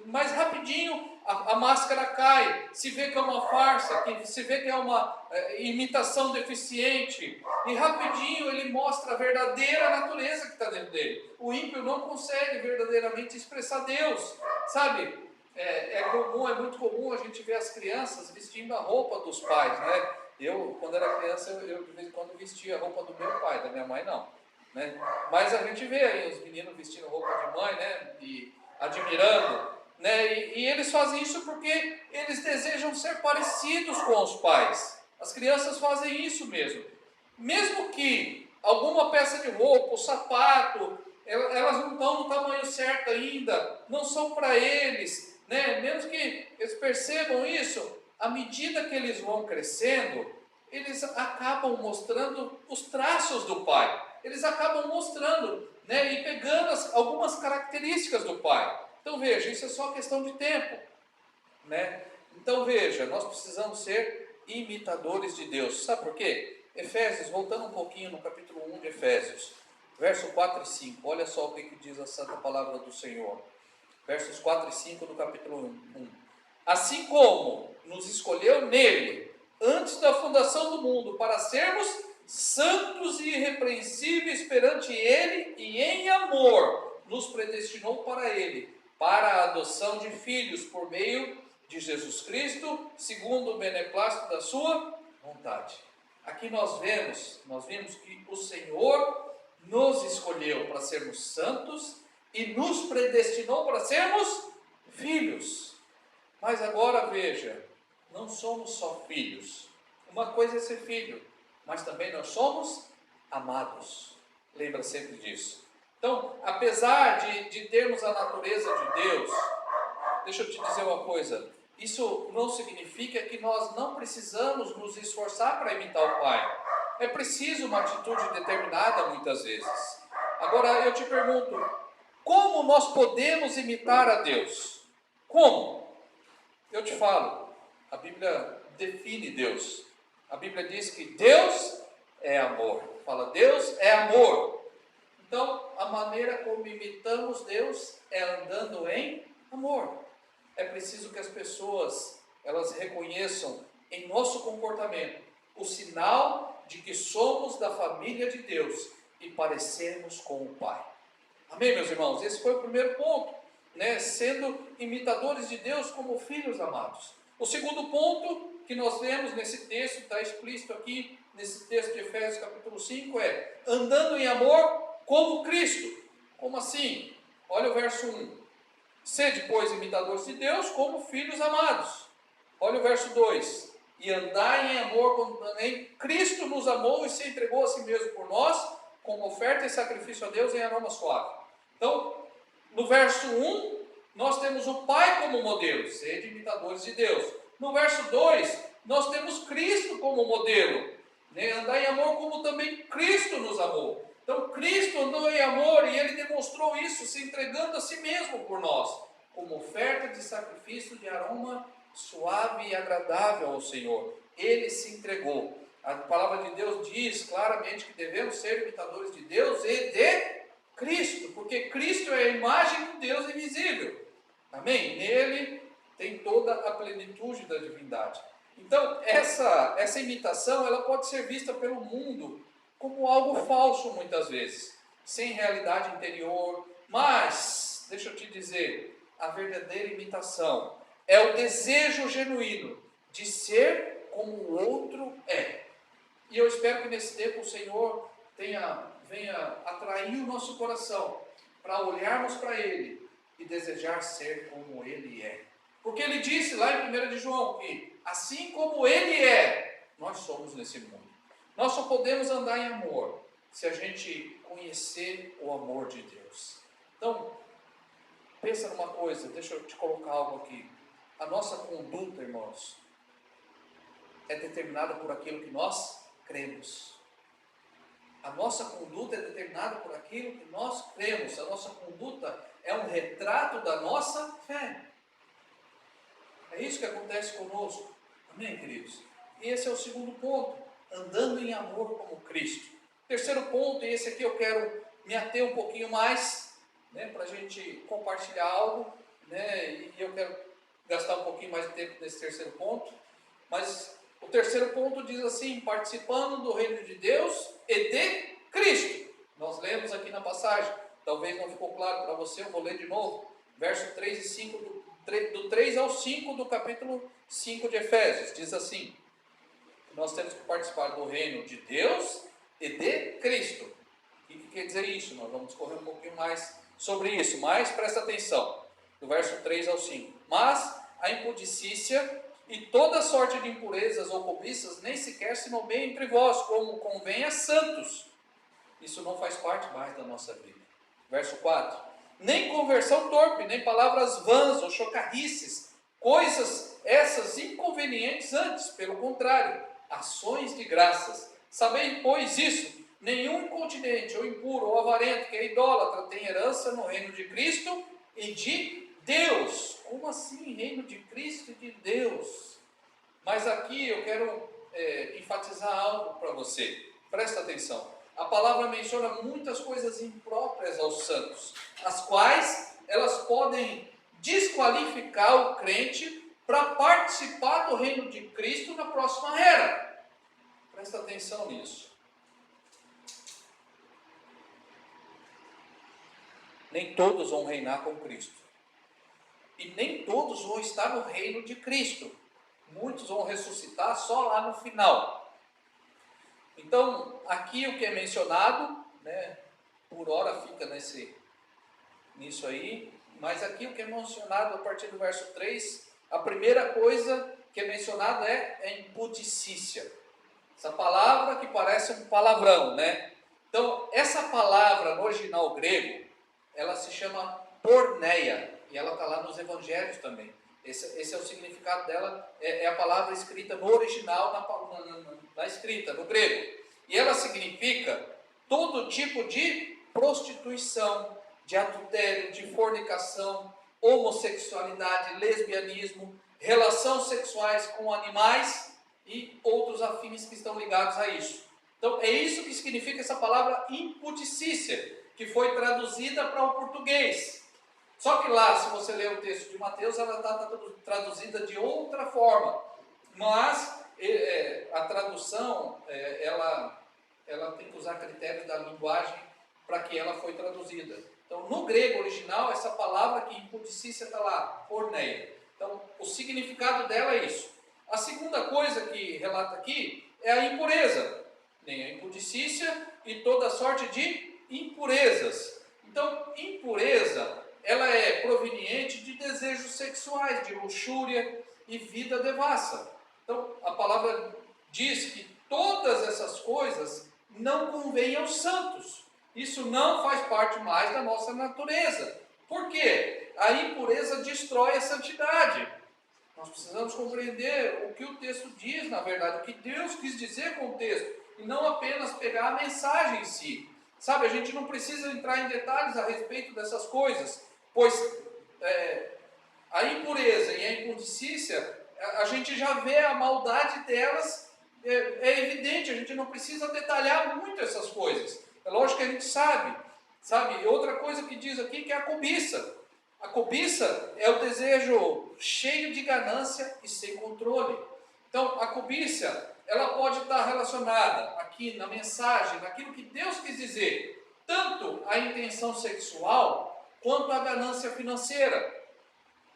mas rapidinho a máscara cai, se vê que é uma farsa, se vê que é uma imitação deficiente, e rapidinho ele mostra a verdadeira natureza que está dentro dele. O ímpio não consegue verdadeiramente expressar Deus, sabe? É muito comum a gente ver as crianças vestindo a roupa dos pais, né? Eu, quando era criança, eu de vez em quando vestia a roupa do meu pai, da minha mãe não, né? Mas a gente vê aí os meninos vestindo roupa de mãe, né? E admirando, né? E eles fazem isso porque eles desejam ser parecidos com os pais. As crianças fazem isso mesmo. Mesmo que alguma peça de roupa, o sapato, elas não estão no tamanho certo ainda, não são para eles, né? Mesmo que eles percebam isso, à medida que eles vão crescendo, eles acabam mostrando os traços do pai. Eles acabam mostrando, né? E pegando algumas características do pai. Então veja, isso é só questão de tempo, né? Então veja, nós precisamos ser imitadores de Deus. Sabe por quê? Efésios, voltando um pouquinho no capítulo 1 de Efésios, verso 4 e 5, olha só o que diz a santa palavra do Senhor. Versos 4 e 5 do capítulo 1. Assim como nos escolheu nele, antes da fundação do mundo, para sermos santos e irrepreensíveis perante ele, e em amor nos predestinou para ele, para a adoção de filhos por meio de Jesus Cristo, segundo o beneplácito da sua vontade. Aqui nós vimos que o Senhor nos escolheu para sermos santos e nos predestinou para sermos filhos. Mas agora veja, não somos só filhos. Uma coisa é ser filho, mas também nós somos amados. Lembra sempre disso. Então, apesar de termos a natureza de Deus, deixa eu te dizer uma coisa, isso não significa que nós não precisamos nos esforçar para imitar o Pai. É preciso uma atitude determinada muitas vezes. Agora eu te pergunto, como nós podemos imitar a Deus? Como? Eu te falo, a Bíblia define Deus. A Bíblia diz que Deus é amor. Fala, Deus é amor. Então, a maneira como imitamos Deus é andando em amor. É preciso que as pessoas, elas reconheçam em nosso comportamento o sinal de que somos da família de Deus e parecemos com o Pai. Amém, meus irmãos? Esse foi o primeiro ponto, né? Sendo imitadores de Deus como filhos amados. O segundo ponto que nós vemos nesse texto, está explícito aqui, nesse texto de Efésios capítulo 5, é andando em amor como Cristo. Como assim? Olha o verso 1. Sede, pois, imitadores de Deus como filhos amados. Olha o verso 2. E andai em amor como também Cristo nos amou e se entregou a si mesmo por nós, como oferta e sacrifício a Deus em aroma suave. Então, no verso 1, nós temos o Pai como modelo, sede imitadores de Deus. No verso 2, nós temos Cristo como modelo, né? Andar em amor como também Cristo nos amou. Então, Cristo andou em amor e Ele demonstrou isso, se entregando a si mesmo por nós, como oferta de sacrifício de aroma suave e agradável ao Senhor. Ele se entregou. A palavra de Deus diz claramente que devemos ser imitadores de Deus e de Cristo, porque Cristo é a imagem do Deus invisível. Amém? Nele tem toda a plenitude da divindade. Então, essa imitação, ela pode ser vista pelo mundo como algo falso muitas vezes, sem realidade interior. Mas, deixa eu te dizer, a verdadeira imitação é o desejo genuíno de ser como o outro é. E eu espero que nesse tempo o Senhor venha atrair o nosso coração para olharmos para Ele e desejar ser como Ele é. Porque Ele disse lá em 1 de João que assim como Ele é, nós somos nesse mundo. Nós só podemos andar em amor se a gente conhecer o amor de Deus. Então, pensa numa coisa, deixa eu te colocar algo aqui. A nossa conduta, irmãos, é determinada por aquilo que nós cremos. A nossa conduta é determinada por aquilo que nós cremos. A nossa conduta é um retrato da nossa fé. É isso que acontece conosco. Amém, queridos? E esse é o segundo ponto. Andando em amor como Cristo. Terceiro ponto, e esse aqui eu quero me ater um pouquinho mais, né, para a gente compartilhar algo. né? E eu quero gastar um pouquinho mais de tempo nesse terceiro ponto, mas o terceiro ponto diz assim: participando do reino de Deus e de Cristo. Nós lemos aqui na passagem, talvez não ficou claro para você, eu vou ler de novo, verso 3 e 5, do 3 ao 5 do capítulo 5 de Efésios, diz assim: nós temos que participar do reino de Deus e de Cristo. O que quer dizer isso? Nós vamos discorrer um pouquinho mais sobre isso, mas presta atenção, do verso 3 ao 5. Mas a impudicícia e toda sorte de impurezas ou cobiças nem sequer se nomeia entre vós, como convém a santos. Isso não faz parte mais da nossa vida. Verso 4. Nem conversão torpe, nem palavras vãs ou chocarrices, coisas essas inconvenientes antes, pelo contrário, ações de graças. Sabei, pois, isso: nenhum incontinente, ou impuro, ou avarento, que é idólatra, tem herança no reino de Cristo e de Deus. Como assim, reino de Cristo e de Deus? Mas aqui eu quero enfatizar algo para você. Presta atenção. A palavra menciona muitas coisas impróprias aos santos, as quais elas podem desqualificar o crente para participar do reino de Cristo na próxima era. Presta atenção nisso. Nem todos vão reinar com Cristo. E nem todos vão estar no reino de Cristo. Muitos vão ressuscitar só lá no final. Então, aqui o que é mencionado, né, por hora fica nisso aí, mas aqui o que é mencionado a partir do verso 3, a primeira coisa que é mencionada é impudicícia. Essa palavra que parece um palavrão, né? Então, essa palavra no original grego, ela se chama porneia, e ela está lá nos evangelhos também. Esse é o significado dela, é a palavra escrita no original, na escrita, no grego. E ela significa todo tipo de prostituição, de adultério, de fornicação, homossexualidade, lesbianismo, relações sexuais com animais e outros afins que estão ligados a isso. Então, é isso que significa essa palavra impudicícia, que foi traduzida para o português. Só que lá, se você ler o texto de Mateus, ela está traduzida de outra forma. Mas a tradução, ela tem que usar critérios da linguagem para que ela foi traduzida. Então, no grego original, essa palavra que impudicícia está lá, porneia. Então, o significado dela é isso. A segunda coisa que relata aqui é a impureza. Nem a impudicícia e toda sorte de impurezas. Então, impureza, ela é proveniente de desejos sexuais, de luxúria e vida devassa. Então, a palavra diz que todas essas coisas não convêm aos santos. Isso não faz parte mais da nossa natureza. Por quê? A impureza destrói a santidade. Nós precisamos compreender o que o texto diz, na verdade, o que Deus quis dizer com o texto, e não apenas pegar a mensagem em si. Sabe, a gente não precisa entrar em detalhes a respeito dessas coisas, pois a impureza e a impudicícia, a gente já vê a maldade delas, é evidente, a gente não precisa detalhar muito essas coisas. É lógico que a gente sabe. E outra coisa que diz aqui que é a cobiça. A cobiça é o desejo cheio de ganância e sem controle. Então, a cobiça, ela pode estar relacionada aqui na mensagem, naquilo que Deus quis dizer, tanto a intenção sexual, quanto a ganância financeira.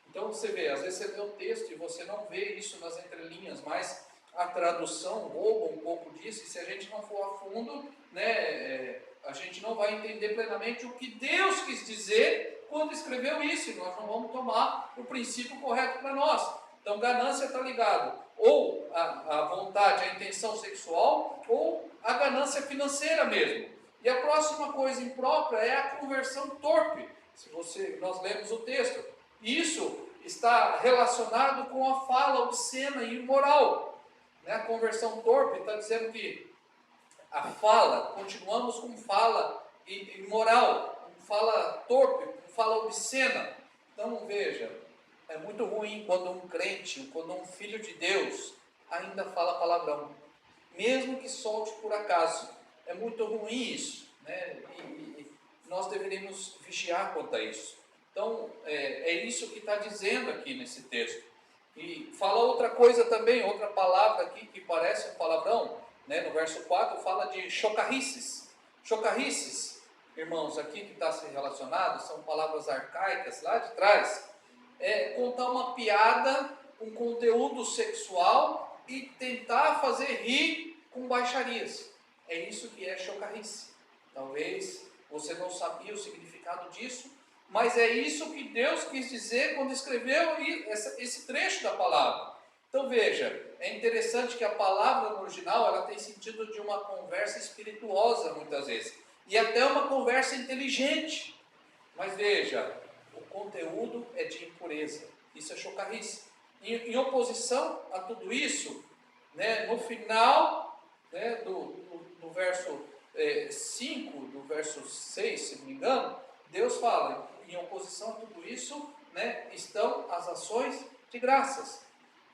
Então, você vê, às vezes você lê um texto e você não vê isso nas entrelinhas, mas a tradução rouba um pouco disso, e se a gente não for a fundo, né, a gente não vai entender plenamente o que Deus quis dizer quando escreveu isso, e nós não vamos tomar o princípio correto para nós. Então, ganância está ligado ou à vontade, à intenção sexual, ou à ganância financeira mesmo. E a próxima coisa imprópria é a conversão torpe. Nós lemos o texto, isso está relacionado com a fala obscena e imoral. Né? A conversão torpe está dizendo que a fala, continuamos com fala imoral, com fala torpe, com fala obscena. Então veja, é muito ruim quando um crente, quando um filho de Deus ainda fala palavrão, mesmo que solte por acaso. É muito ruim isso, né? E nós deveríamos vigiar quanto a isso. Então, é isso que está dizendo aqui nesse texto. E fala outra coisa também, outra palavra aqui que parece um palavrão, né? No verso 4 fala de chocarrices. Chocarrices, irmãos, aqui que está se relacionado, são palavras arcaicas lá de trás. É contar uma piada, um conteúdo sexual e tentar fazer rir com baixarias. É isso que é chocarrice. Talvez você não sabia o significado disso, mas é isso que Deus quis dizer quando escreveu esse trecho da palavra. Então veja, é interessante que a palavra no original ela tem sentido de uma conversa espirituosa muitas vezes, e até uma conversa inteligente. Mas veja, o conteúdo é de impureza. Isso é chocarrice. Em oposição a tudo isso, né, no final, né, do verso 5, do verso 6, se não me engano, Deus fala, em oposição a tudo isso, né, estão as ações de graças.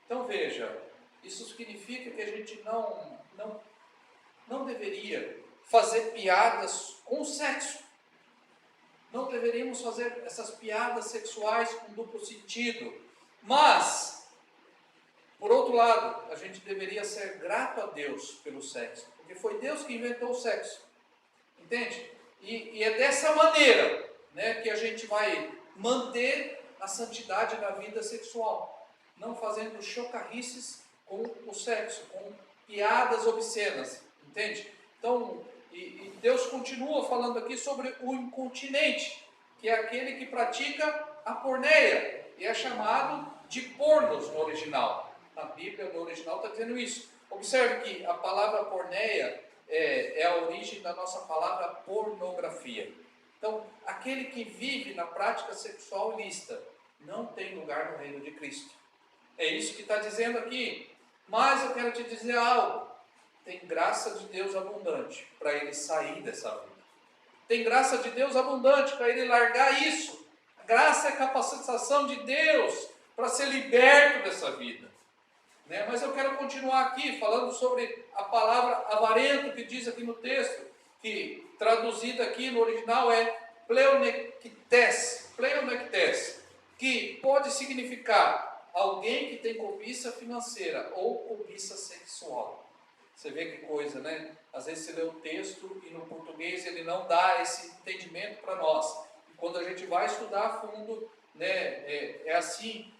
Então veja, isso significa que a gente não deveria fazer piadas com o sexo. Não deveríamos fazer essas piadas sexuais com duplo sentido. Mas, por outro lado, a gente deveria ser grato a Deus pelo sexo. Porque foi Deus que inventou o sexo. Entende? E é dessa maneira, né, que a gente vai manter a santidade na vida sexual. Não fazendo chocarrices com o sexo, com piadas obscenas. Entende? Então, e Deus continua falando aqui sobre o incontinente, que é aquele que pratica a porneia, e é chamado de pornos no original. Na Bíblia, no original, está dizendo isso. Observe que a palavra porneia é a origem da nossa palavra pornografia. Então, aquele que vive na prática sexual ilícita não tem lugar no reino de Cristo. É isso que está dizendo aqui. Mas eu quero te dizer algo. Tem graça de Deus abundante para ele sair dessa vida. Tem graça de Deus abundante para ele largar isso. A graça é a capacitação de Deus para ser liberto dessa vida. Né? Mas eu quero continuar aqui falando sobre a palavra avarento, que diz aqui no texto, que traduzida aqui no original é pleonectes, que pode significar alguém que tem cobiça financeira ou cobiça sexual. Você vê que coisa, né? Às vezes você lê o texto e no português ele não dá esse entendimento para nós. E quando a gente vai estudar a fundo, né, assim,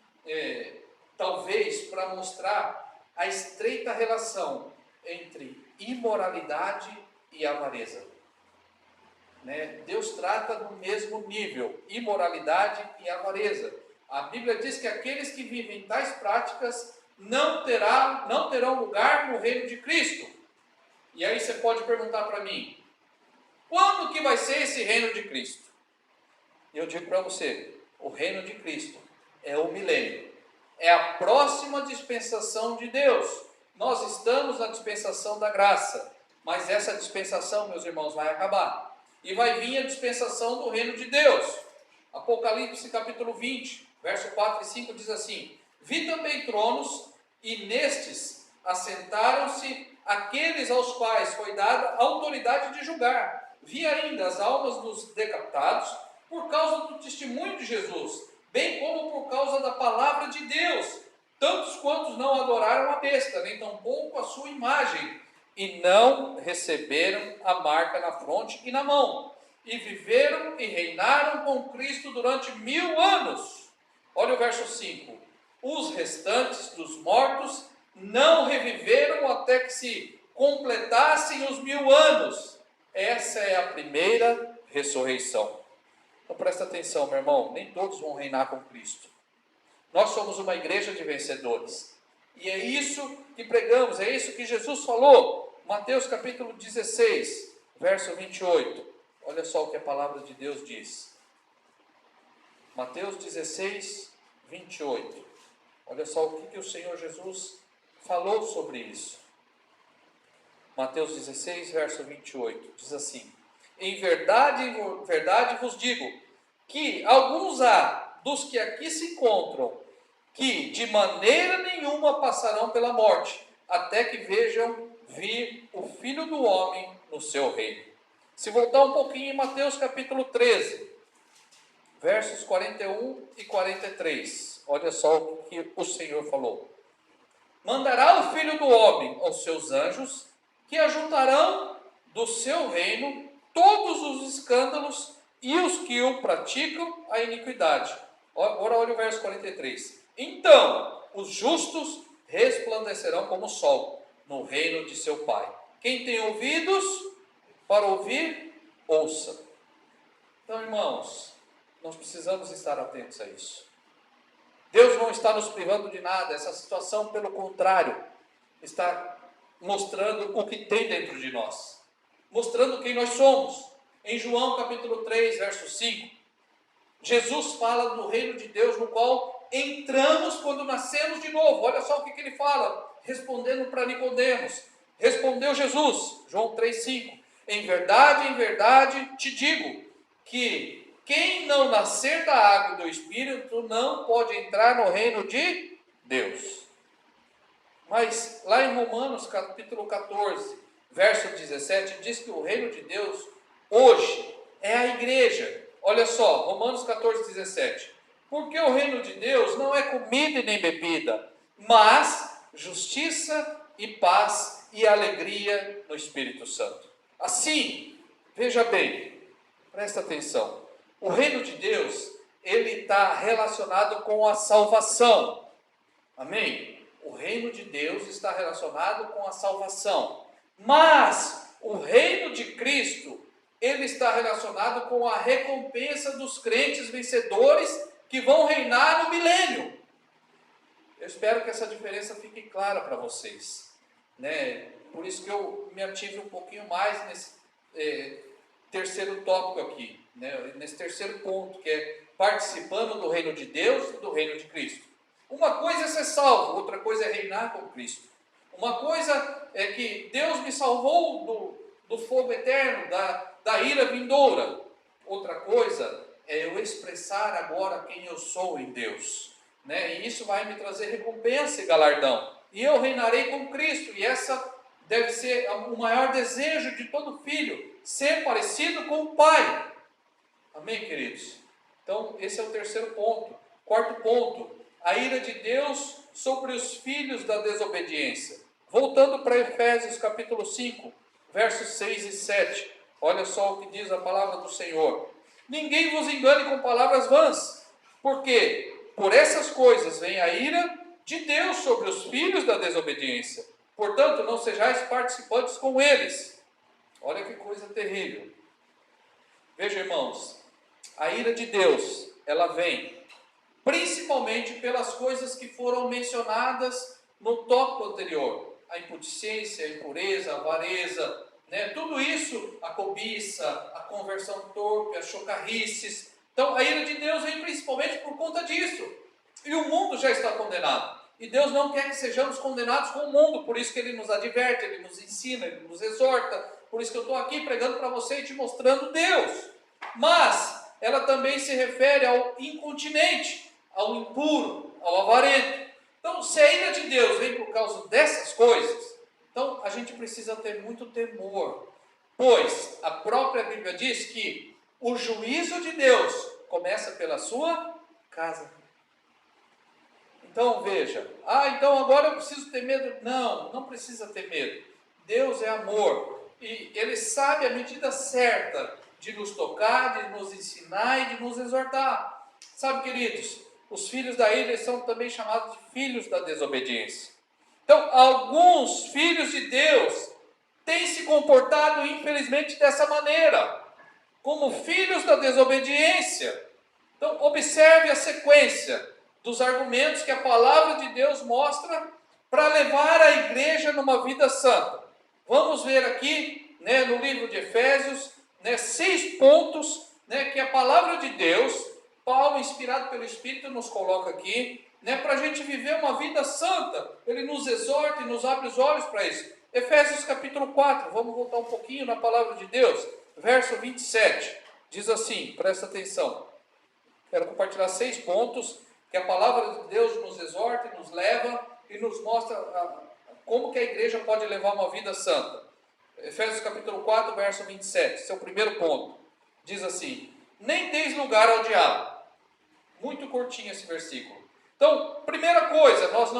talvez para mostrar a estreita relação entre imoralidade e avareza. Né? Deus trata no mesmo nível, imoralidade e avareza. A Bíblia diz que aqueles que vivem tais práticas não terão lugar no reino de Cristo. E aí você pode perguntar para mim, quando que vai ser esse reino de Cristo? Eu digo para você, o reino de Cristo é o milênio. É a próxima dispensação de Deus. Nós estamos na dispensação da graça, mas essa dispensação, meus irmãos, vai acabar. E vai vir a dispensação do reino de Deus. Apocalipse capítulo 20, verso 4 e 5 diz assim: vi também tronos, e nestes assentaram-se aqueles aos quais foi dada a autoridade de julgar. Vi ainda as almas dos decapitados por causa do testemunho de Jesus, bem como por causa da palavra de Deus, tantos quantos não adoraram a besta, nem tampouco a sua imagem, e não receberam a marca na fronte e na mão, e viveram e reinaram com Cristo durante 1000 anos. Olha o verso 5. Os restantes dos mortos não reviveram até que se completassem os 1000 anos. Essa é a primeira ressurreição. Então presta atenção, meu irmão, nem todos vão reinar com Cristo. Nós somos uma igreja de vencedores. E é isso que pregamos, é isso que Jesus falou. Mateus capítulo 16, verso 28. Olha só o que a palavra de Deus diz. Mateus 16, 28. Olha só o que o Senhor Jesus falou sobre isso. Mateus 16, verso 28. Diz assim: em verdade vos digo, que alguns há dos que aqui se encontram, que de maneira nenhuma passarão pela morte, até que vejam vir o Filho do Homem no seu reino. Se voltar um pouquinho em Mateus capítulo 13, versos 41 e 43. Olha só o que o Senhor falou. Mandará o Filho do Homem aos seus anjos, que ajuntarão do seu reino todos os escândalos e os que o praticam a iniquidade. Agora olha o verso 43. Então, os justos resplandecerão como o sol no reino de seu Pai. Quem tem ouvidos para ouvir, ouça. Então, irmãos, nós precisamos estar atentos a isso. Deus não está nos privando de nada. Essa situação, pelo contrário, está mostrando o que tem dentro de nós, mostrando quem nós somos. Em João capítulo 3, verso 5, Jesus fala do reino de Deus, no qual entramos quando nascemos de novo. Olha só o que ele fala, respondendo para Nicodemos. Respondeu Jesus, João 3, 5, em verdade te digo, que quem não nascer da água e do Espírito não pode entrar no reino de Deus. Mas lá em Romanos capítulo 14, verso 17, diz que o reino de Deus hoje é a igreja. Olha só, Romanos 14, 17. Porque o reino de Deus não é comida e nem bebida, mas justiça e paz e alegria no Espírito Santo. Assim, veja bem, presta atenção. O reino de Deus, ele está relacionado com a salvação. Amém? O reino de Deus está relacionado com a salvação. Mas o reino de Cristo, ele está relacionado com a recompensa dos crentes vencedores que vão reinar no milênio. Eu espero que essa diferença fique clara para vocês, né? Por isso que eu me ative um pouquinho mais nesse terceiro tópico aqui, né? Nesse terceiro ponto, que é participando do reino de Deus e do reino de Cristo. Uma coisa é ser salvo, outra coisa é reinar com Cristo. Uma coisa é que Deus me salvou do fogo eterno, da ira vindoura. Outra coisa é eu expressar agora quem eu sou em Deus, né? E isso vai me trazer recompensa e galardão. E eu reinarei com Cristo, e essa deve ser o maior desejo de todo filho, ser parecido com o Pai. Amém, queridos? Então, esse é o terceiro ponto. Quarto ponto, a ira de Deus sobre os filhos da desobediência. Voltando para Efésios capítulo 5, versos 6 e 7. Olha só o que diz a palavra do Senhor. Ninguém vos engane com palavras vãs, porque por essas coisas vem a ira de Deus sobre os filhos da desobediência. Portanto, não sejais participantes com eles. Olha que coisa terrível. Veja, irmãos, a ira de Deus, ela vem principalmente pelas coisas que foram mencionadas no tópico anterior. A impudicência, a impureza, a avareza, né? Tudo isso, a cobiça, a conversão torpe, as chocarrices. Então, a ira de Deus vem principalmente por conta disso. E o mundo já está condenado. E Deus não quer que sejamos condenados com o mundo. Por isso que Ele nos adverte, Ele nos ensina, Ele nos exorta. Por isso que eu estou aqui pregando para você e te mostrando Deus. Mas ela também se refere ao incontinente, ao impuro, ao avarento. Então, se a ira de Deus vem por causa dessas coisas, então a gente precisa ter muito temor, pois a própria Bíblia diz que o juízo de Deus começa pela sua casa. Então veja, então agora eu preciso ter medo. Não, não precisa ter medo. Deus é amor e Ele sabe a medida certa de nos tocar, de nos ensinar e de nos exortar. Sabe, queridos, os filhos da ira são também chamados de filhos da desobediência. Então, alguns filhos de Deus têm se comportado, infelizmente, dessa maneira, como filhos da desobediência. Então, observe a sequência dos argumentos que a palavra de Deus mostra para levar a igreja numa vida santa. Vamos ver aqui, né, no livro de Efésios, 6 pontos, né, que a palavra de Deus, Paulo, inspirado pelo Espírito, nos coloca aqui, para a gente viver uma vida santa. Ele nos exorta e nos abre os olhos para isso. Efésios capítulo 4, vamos voltar um pouquinho na palavra de Deus, verso 27, diz assim, presta atenção. Quero compartilhar 6 pontos que a palavra de Deus nos exorta e nos leva e nos mostra como que a igreja pode levar uma vida santa. Efésios capítulo 4, verso 27, esse é o primeiro ponto. Diz assim: nem deis lugar ao diabo. Muito curtinho esse versículo. Então, primeira coisa, nós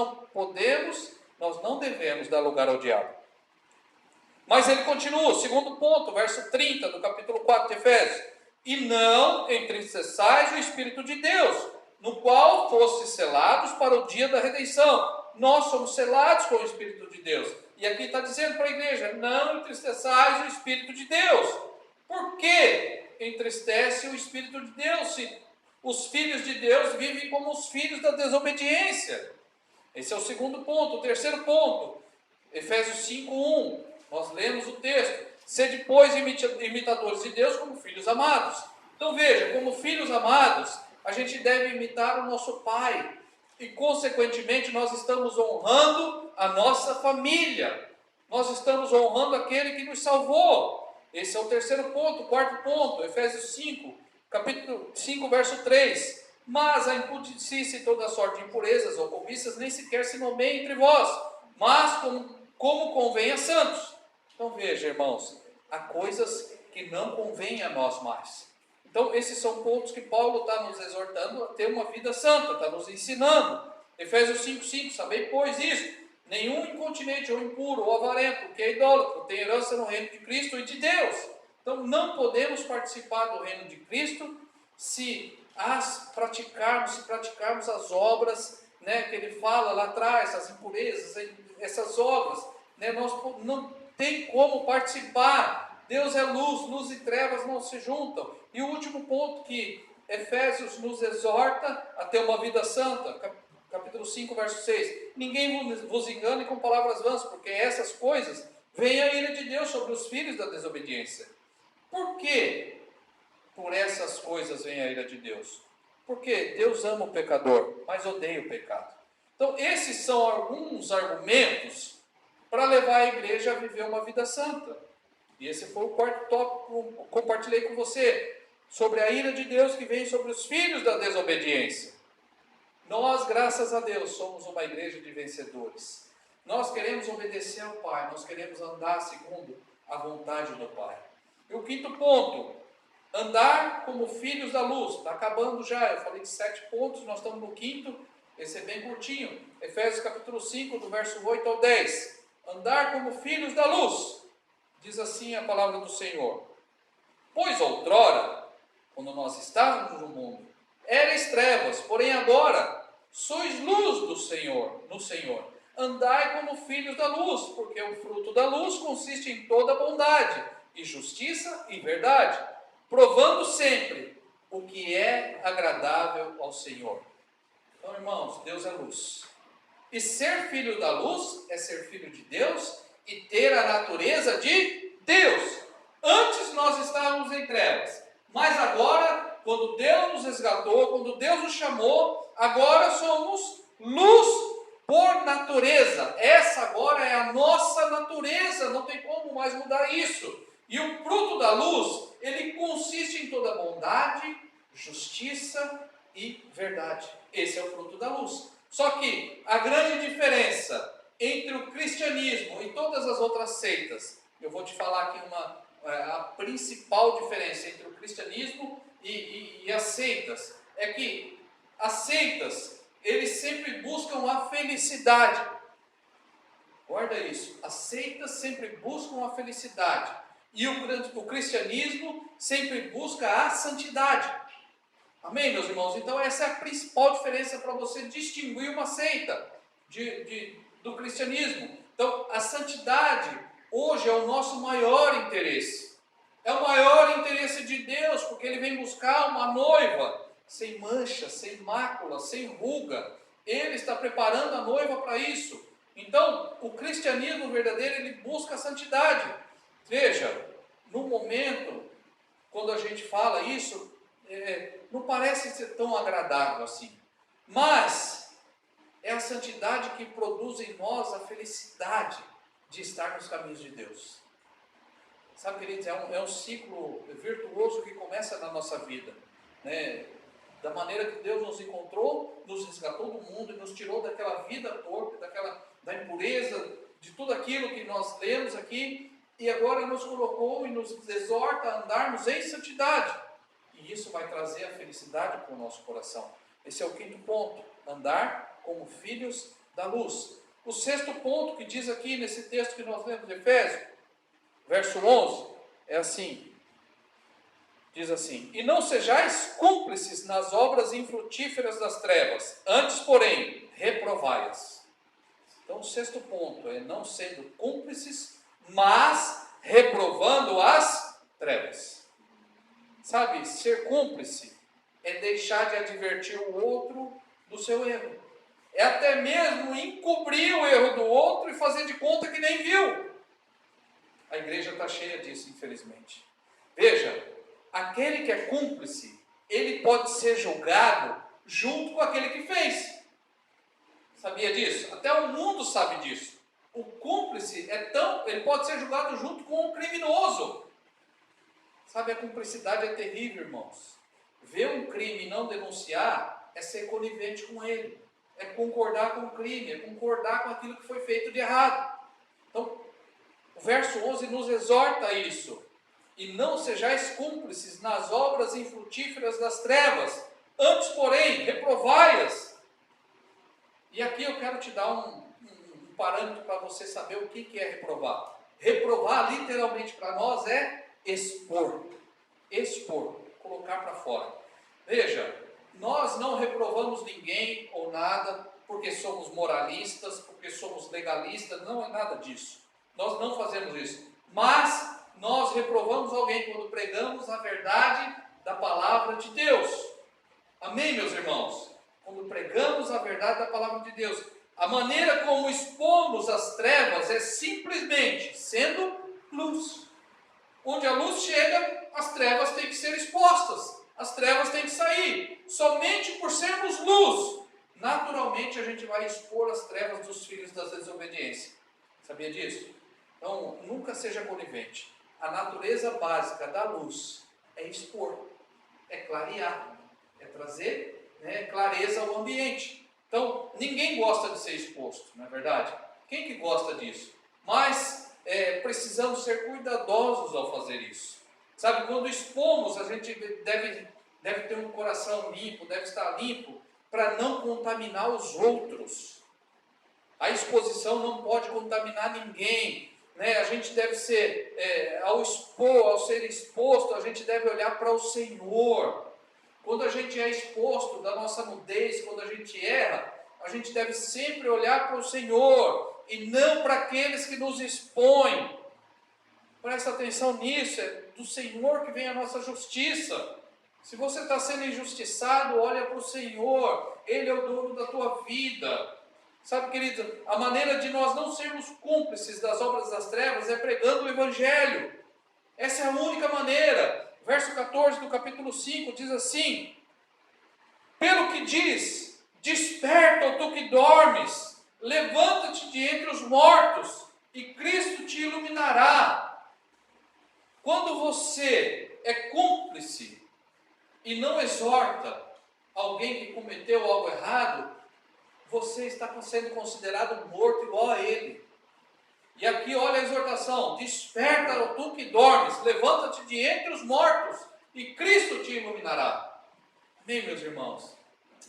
não devemos dar lugar ao diabo. Mas ele continua, segundo ponto, verso 30 do capítulo 4 de Efésios. E não entristeçais o Espírito de Deus, no qual fostes selados para o dia da redenção. Nós somos selados com o Espírito de Deus. E aqui está dizendo para a igreja, não entristeçais o Espírito de Deus. Por que entristece o Espírito de Deus se os filhos de Deus vivem como os filhos da desobediência? Esse é o segundo ponto. O terceiro ponto, Efésios 5:1, nós lemos o texto. Sede, pois, imitadores de Deus como filhos amados. Então veja, como filhos amados, a gente deve imitar o nosso Pai. E consequentemente nós estamos honrando a nossa família. Nós estamos honrando aquele que nos salvou. Esse é o terceiro ponto. O quarto ponto, Efésios 5, capítulo 5, verso 3. Mas a impudicícia e toda sorte de impurezas ou cobiças nem sequer se nomeia entre vós, mas como convém a santos. Então veja, irmãos, há coisas que não convêm a nós mais. Então esses são pontos que Paulo está nos exortando a ter uma vida santa, está nos ensinando. Efésios 5:5, sabei pois isso, nenhum incontinente ou impuro ou avarento, que é idólatra, tem herança no reino de Cristo e de Deus. Então não podemos participar do reino de Cristo se praticarmos as obras, né, que ele fala lá atrás, as impurezas, essas obras, né, nós não tem como participar. Deus é luz, luz e trevas não se juntam. E o último ponto que Efésios nos exorta a ter uma vida santa, capítulo 5, verso 6. Ninguém vos engane com palavras vãs, porque essas coisas vem a ira de Deus sobre os filhos da desobediência. Por que por essas coisas vem a ira de Deus? Porque Deus ama o pecador, mas odeia o pecado. Então esses são alguns argumentos para levar a igreja a viver uma vida santa. E esse foi o quarto tópico que eu compartilhei com você, sobre a ira de Deus que vem sobre os filhos da desobediência. Nós, graças a Deus, somos uma igreja de vencedores. Nós queremos obedecer ao Pai, nós queremos andar segundo a vontade do Pai. E o quinto ponto, andar como filhos da luz. Está acabando já, eu falei de 7 pontos, nós estamos no quinto, esse é bem curtinho. Efésios capítulo 5, do verso 8 ao 10. Andar como filhos da luz, diz assim a palavra do Senhor. Pois outrora, quando nós estávamos no mundo, erais trevas, porém agora sois luz do Senhor, no Senhor. Andai como filhos da luz, porque o fruto da luz consiste em toda bondade, e justiça e verdade, provando sempre o que é agradável ao Senhor. Então, irmãos, Deus é luz. E ser filho da luz é ser filho de Deus e ter a natureza de Deus. Antes nós estávamos em trevas, mas agora, quando Deus nos resgatou, quando Deus nos chamou, agora somos luz por natureza. Essa agora é a nossa natureza, não tem como mais mudar isso. E o fruto da luz, ele consiste em toda bondade, justiça e verdade. Esse é o fruto da luz. Só que a grande diferença entre o cristianismo e todas as outras seitas, eu vou te falar aqui a principal diferença entre o cristianismo e as seitas, é que as seitas, eles sempre buscam a felicidade. Guarda isso, as seitas sempre buscam a felicidade, e o cristianismo sempre busca a santidade. Amém, meus irmãos? Então essa é a principal diferença para você distinguir uma seita do cristianismo. Então a santidade hoje é o nosso maior interesse. É o maior interesse de Deus, porque Ele vem buscar uma noiva sem mancha, sem mácula, sem ruga. Ele está preparando a noiva para isso. Então o cristianismo verdadeiro, ele busca a santidade. Veja, no momento, quando a gente fala isso, não parece ser tão agradável assim, mas é a santidade que produz em nós a felicidade de estar nos caminhos de Deus. Sabe, queridos, é um ciclo virtuoso que começa na nossa vida, né? Da maneira que Deus nos encontrou, nos resgatou do mundo e nos tirou daquela vida torpe, da impureza, de tudo aquilo que nós lemos aqui, e agora nos colocou e nos exorta a andarmos em santidade. E E isso vai trazer a felicidade para o nosso coração. Esse é o quinto ponto, andar como filhos da luz. O sexto ponto que diz aqui nesse texto que nós lemos de Efésios, verso 11, é assim, diz assim: e não sejais cúmplices nas obras infrutíferas das trevas, antes, porém, reprovai-as. Então, o sexto ponto é não sendo cúmplices, mas reprovando as trevas. Sabe, ser cúmplice é deixar de advertir o outro do seu erro. É até mesmo encobrir o erro do outro e fazer de conta que nem viu. A igreja está cheia disso, infelizmente. Veja, aquele que é cúmplice, ele pode ser julgado junto com aquele que fez. Sabia disso? Até o mundo sabe disso. O cúmplice ele pode ser julgado junto com o criminoso. Sabe, a cumplicidade é terrível, irmãos. Ver um crime e não denunciar é ser conivente com ele. É concordar com o crime, é concordar com aquilo que foi feito de errado. Então, o verso 11 nos exorta a isso. E não sejais cúmplices nas obras infrutíferas das trevas, antes, porém, reprovai-as. E aqui eu quero te dar um parâmetro para você saber o que é reprovar. Reprovar, literalmente, para nós é expor. Expor, colocar para fora. Veja, nós não reprovamos ninguém ou nada porque somos moralistas, porque somos legalistas, não é nada disso. Nós não fazemos isso. Mas nós reprovamos alguém quando pregamos a verdade da palavra de Deus. Amém, meus irmãos? Quando pregamos a verdade da palavra de Deus. A maneira como expomos as trevas é simplesmente sendo luz. Onde a luz chega, as trevas têm que ser expostas. As trevas têm que sair. Somente por sermos luz, naturalmente a gente vai expor as trevas dos filhos da desobediência. Sabia disso? Então, nunca seja conivente. A natureza básica da luz é expor, é clarear, é trazer clareza ao ambiente. Então, ninguém gosta de ser exposto, não é verdade? Quem que gosta disso? Mas precisamos ser cuidadosos ao fazer isso. Sabe, quando expomos, a gente deve ter um coração limpo, deve estar limpo, para não contaminar os outros. A exposição não pode contaminar ninguém. A gente deve ser, ao ser exposto, a gente deve olhar para o Senhor. Quando a gente é exposto da nossa nudez, quando a gente erra, a gente deve sempre olhar para o Senhor e não para aqueles que nos expõem. Presta atenção nisso, é do Senhor que vem a nossa justiça. Se você está sendo injustiçado, olha para o Senhor, Ele é o dono da tua vida. Sabe, querido, a maneira de nós não sermos cúmplices das obras das trevas é pregando o Evangelho. Essa é a única maneira. Verso 14 do capítulo 5 diz assim: pelo que diz, desperta, tu que dormes, levanta-te de entre os mortos, e Cristo te iluminará. Quando você é cúmplice e não exorta alguém que cometeu algo errado, você está sendo considerado morto igual a ele. E aqui olha a exortação: desperta, tu que dormes, levanta-te de entre os mortos, e Cristo te iluminará. Amém, meus irmãos?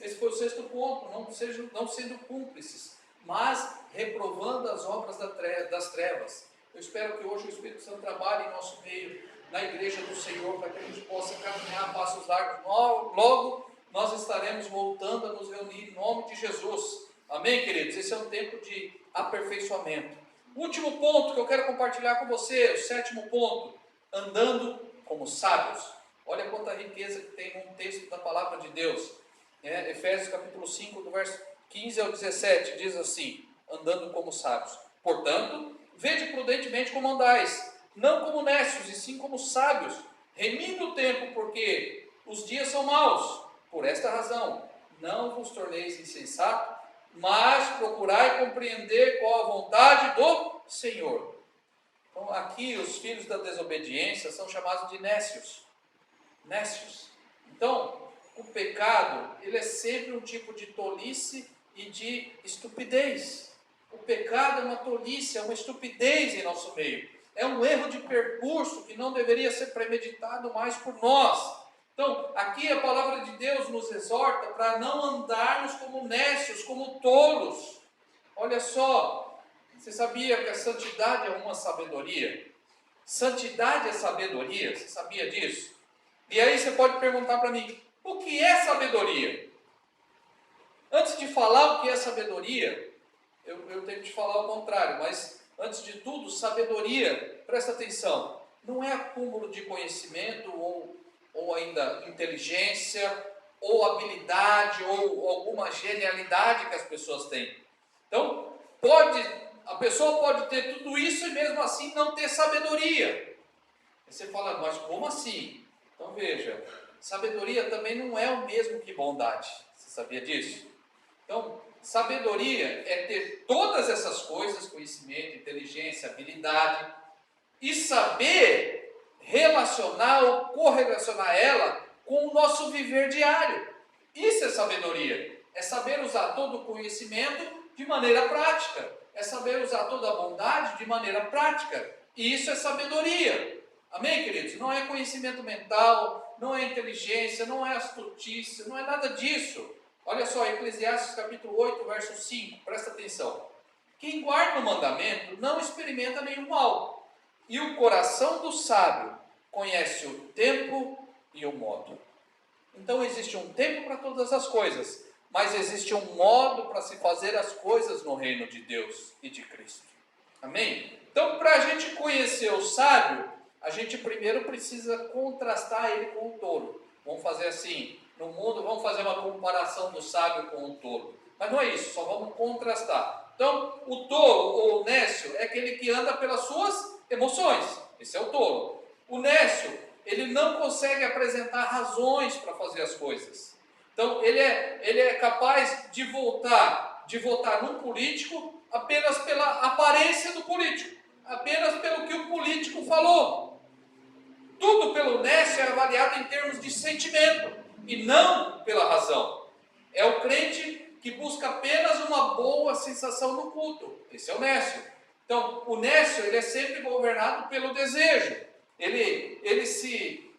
Esse foi o sexto ponto, não sendo cúmplices, mas reprovando as obras das trevas. Eu espero que hoje o Espírito Santo trabalhe em nosso meio, na igreja do Senhor, para que a gente possa caminhar a passos largos. Logo nós estaremos voltando a nos reunir em nome de Jesus. Amém, queridos? Esse é um tempo de aperfeiçoamento. Último ponto que eu quero compartilhar com você, o sétimo ponto: andando como sábios. Olha quanta riqueza que tem num texto da palavra de Deus. Efésios capítulo 5, do verso 15 ao 17, diz assim: andando como sábios. Portanto, vede prudentemente como andais, não como necios, e sim como sábios, remindo o tempo, porque os dias são maus. Por esta razão, não vos torneis insensatos, mas procurai compreender qual a vontade do Senhor. Então, aqui os filhos da desobediência são chamados de nécios. Nécios. Então, o pecado, ele é sempre um tipo de tolice e de estupidez. O pecado é uma tolice, é uma estupidez em nosso meio. É um erro de percurso que não deveria ser premeditado mais por nós. Então, aqui a palavra de Deus nos exorta para não andarmos como necios, como tolos. Olha só, você sabia que a santidade é uma sabedoria? Santidade é sabedoria, você sabia disso? E aí você pode perguntar para mim, o que é sabedoria? Antes de falar o que é sabedoria, eu tenho que te falar o contrário, mas antes de tudo, sabedoria, presta atenção, não é acúmulo de conhecimento ou ainda inteligência, ou habilidade, ou alguma genialidade que as pessoas têm. Então, a pessoa pode ter tudo isso e mesmo assim não ter sabedoria. Aí você fala, mas como assim? Então veja, sabedoria também não é o mesmo que bondade. Você sabia disso? Então, sabedoria é ter todas essas coisas, conhecimento, inteligência, habilidade, e saber relacionar ou correlacionar ela com o nosso viver diário. Isso é sabedoria. É saber usar todo o conhecimento de maneira prática. É saber usar toda a bondade de maneira prática. E isso é sabedoria. Amém, queridos? Não é conhecimento mental, não é inteligência, não é astutícia, não é nada disso. Olha só, Eclesiastes capítulo 8, verso 5, presta atenção. Quem guarda o mandamento não experimenta nenhum mal, e o coração do sábio conhece o tempo e o modo. Então existe um tempo para todas as coisas, mas existe um modo para se fazer as coisas no reino de Deus e de Cristo. Amém? Então, para a gente conhecer o sábio, a gente primeiro precisa contrastar ele com o tolo. Vamos fazer assim, no mundo, vamos fazer uma comparação do sábio com o tolo. Mas não é isso, só vamos contrastar. Então, o tolo ou o nécio é aquele que anda pelas suas emoções. Esse é o tolo. O nécio, ele não consegue apresentar razões para fazer as coisas. Então, ele é capaz de votar num político apenas pela aparência do político, apenas pelo que o político falou. Tudo pelo nécio é avaliado em termos de sentimento e não pela razão. É o crente que busca apenas uma boa sensação no culto. Esse é o nécio. Então, o nécio, ele é sempre governado pelo desejo.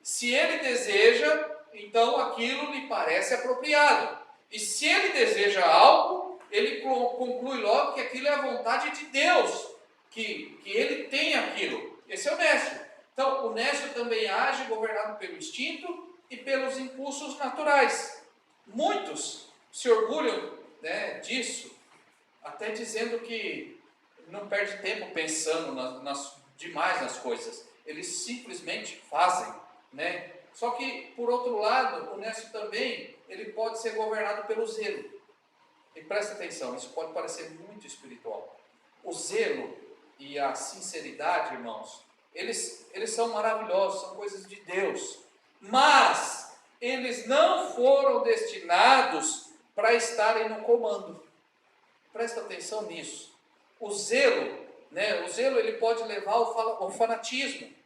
Se ele deseja, então aquilo lhe parece apropriado. E se ele deseja algo, ele conclui logo que aquilo é a vontade de Deus, que ele tem aquilo. Esse é o nécio. Então, o nécio também age governado pelo instinto e pelos impulsos naturais. Muitos se orgulham, né, disso, até dizendo que não perde tempo pensando demais nas coisas. Eles simplesmente fazem, né? Só que, por outro lado, o nécio também, ele pode ser governado pelo zelo. E presta atenção, isso pode parecer muito espiritual. O zelo e a sinceridade, irmãos, eles são maravilhosos, são coisas de Deus. Mas eles não foram destinados para estarem no comando. Presta atenção nisso. O zelo, né? O zelo ele pode levar ao fanatismo.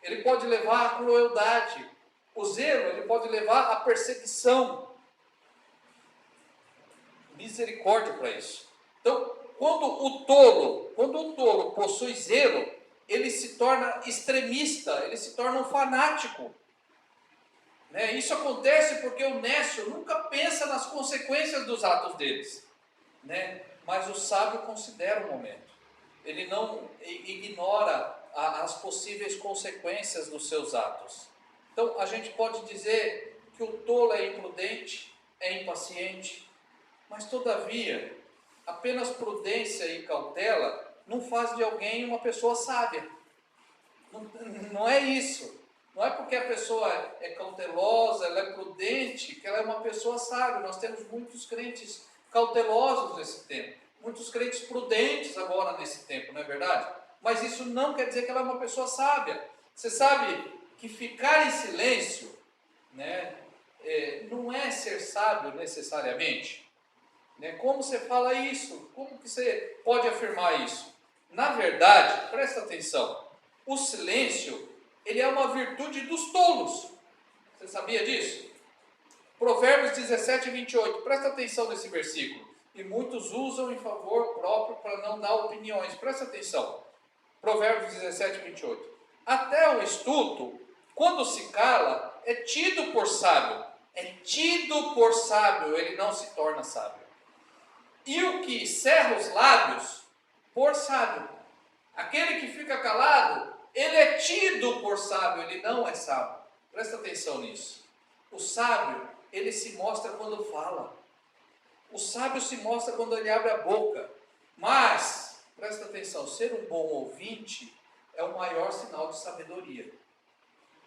Ele pode levar à crueldade. O zelo ele pode levar à perseguição. Misericórdia para isso. Então, quando o tolo possui zelo, ele se torna extremista, ele se torna um fanático. Né? Isso acontece porque o nécio nunca pensa nas consequências dos atos deles. Né? Mas o sábio considera o momento. Ele não ignora as possíveis consequências dos seus atos. Então, a gente pode dizer que o tolo é imprudente, é impaciente, mas, todavia, apenas prudência e cautela não faz de alguém uma pessoa sábia. Não é isso. Não é porque a pessoa é cautelosa, ela é prudente, que ela é uma pessoa sábia. Nós temos muitos crentes cautelosos nesse tempo. Muitos crentes prudentes agora nesse tempo, não é verdade? Mas isso não quer dizer que ela é uma pessoa sábia. Você sabe que ficar em silêncio, né, não é ser sábio necessariamente. Né? Como você fala isso? Como que você pode afirmar isso? Na verdade, presta atenção, o silêncio, ele é uma virtude dos tolos. Você sabia disso? Provérbios 17, 28, presta atenção nesse versículo. E muitos usam em favor próprio para não dar opiniões. Presta atenção. Provérbios 17, 28. Até o estulto quando se cala, é tido por sábio. É tido por sábio, ele não se torna sábio. E o que cerra os lábios, por sábio. Aquele que fica calado, ele é tido por sábio, ele não é sábio. Presta atenção nisso. O sábio, ele se mostra quando fala. O sábio se mostra quando ele abre a boca. Mas, presta atenção, ser um bom ouvinte é o maior sinal de sabedoria.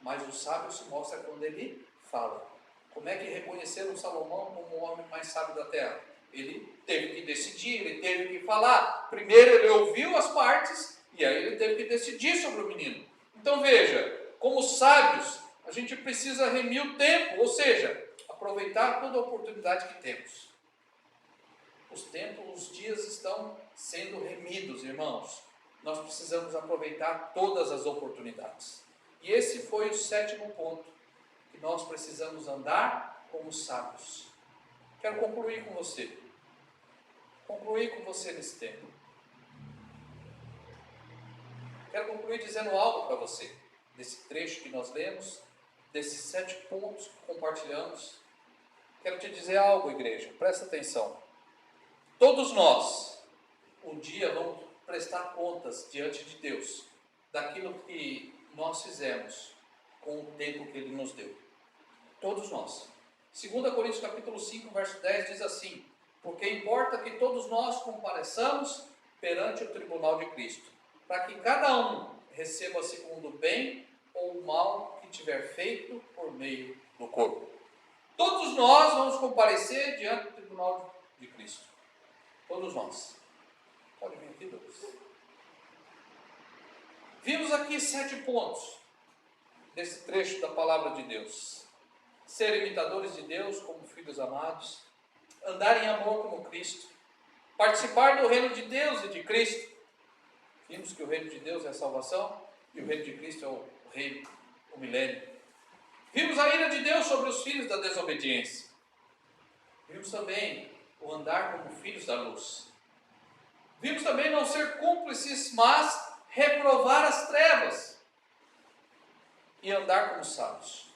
Mas o sábio se mostra quando ele fala. Como é que reconheceram Salomão como o homem mais sábio da terra? Ele teve que decidir, ele teve que falar. Primeiro ele ouviu as partes e aí ele teve que decidir sobre o menino. Então veja, como sábios, a gente precisa remir o tempo, ou seja, aproveitar toda a oportunidade que temos. Os dias estão sendo remidos, irmãos. Nós precisamos aproveitar todas as oportunidades. E esse foi o 7º ponto, que nós precisamos andar como sábios. Quero concluir com você. Concluir com você nesse tempo. Quero concluir dizendo algo para você, desse trecho que nós lemos, desses 7 pontos que compartilhamos. Quero te dizer algo, igreja, presta atenção. Todos nós, um dia, vamos prestar contas diante de Deus, daquilo que nós fizemos com o tempo que Ele nos deu. Todos nós. 2 Coríntios capítulo 5, verso 10 diz assim: porque importa que todos nós compareçamos perante o tribunal de Cristo, para que cada um receba segundo o bem ou o mal que tiver feito por meio do corpo. Todos nós vamos comparecer diante do tribunal de Cristo. Todos nós. Pode vir aqui, Douglas. Vimos aqui 7 pontos desse trecho da palavra de Deus. Ser imitadores de Deus como filhos amados, andar em amor como Cristo, participar do reino de Deus e de Cristo. Vimos que o reino de Deus é a salvação e o reino de Cristo é o reino, o milênio. Vimos a ira de Deus sobre os filhos da desobediência. Vimos também o andar como filhos da luz. Vimos também não ser cúmplices, mas reprovar as trevas e andar como sábios.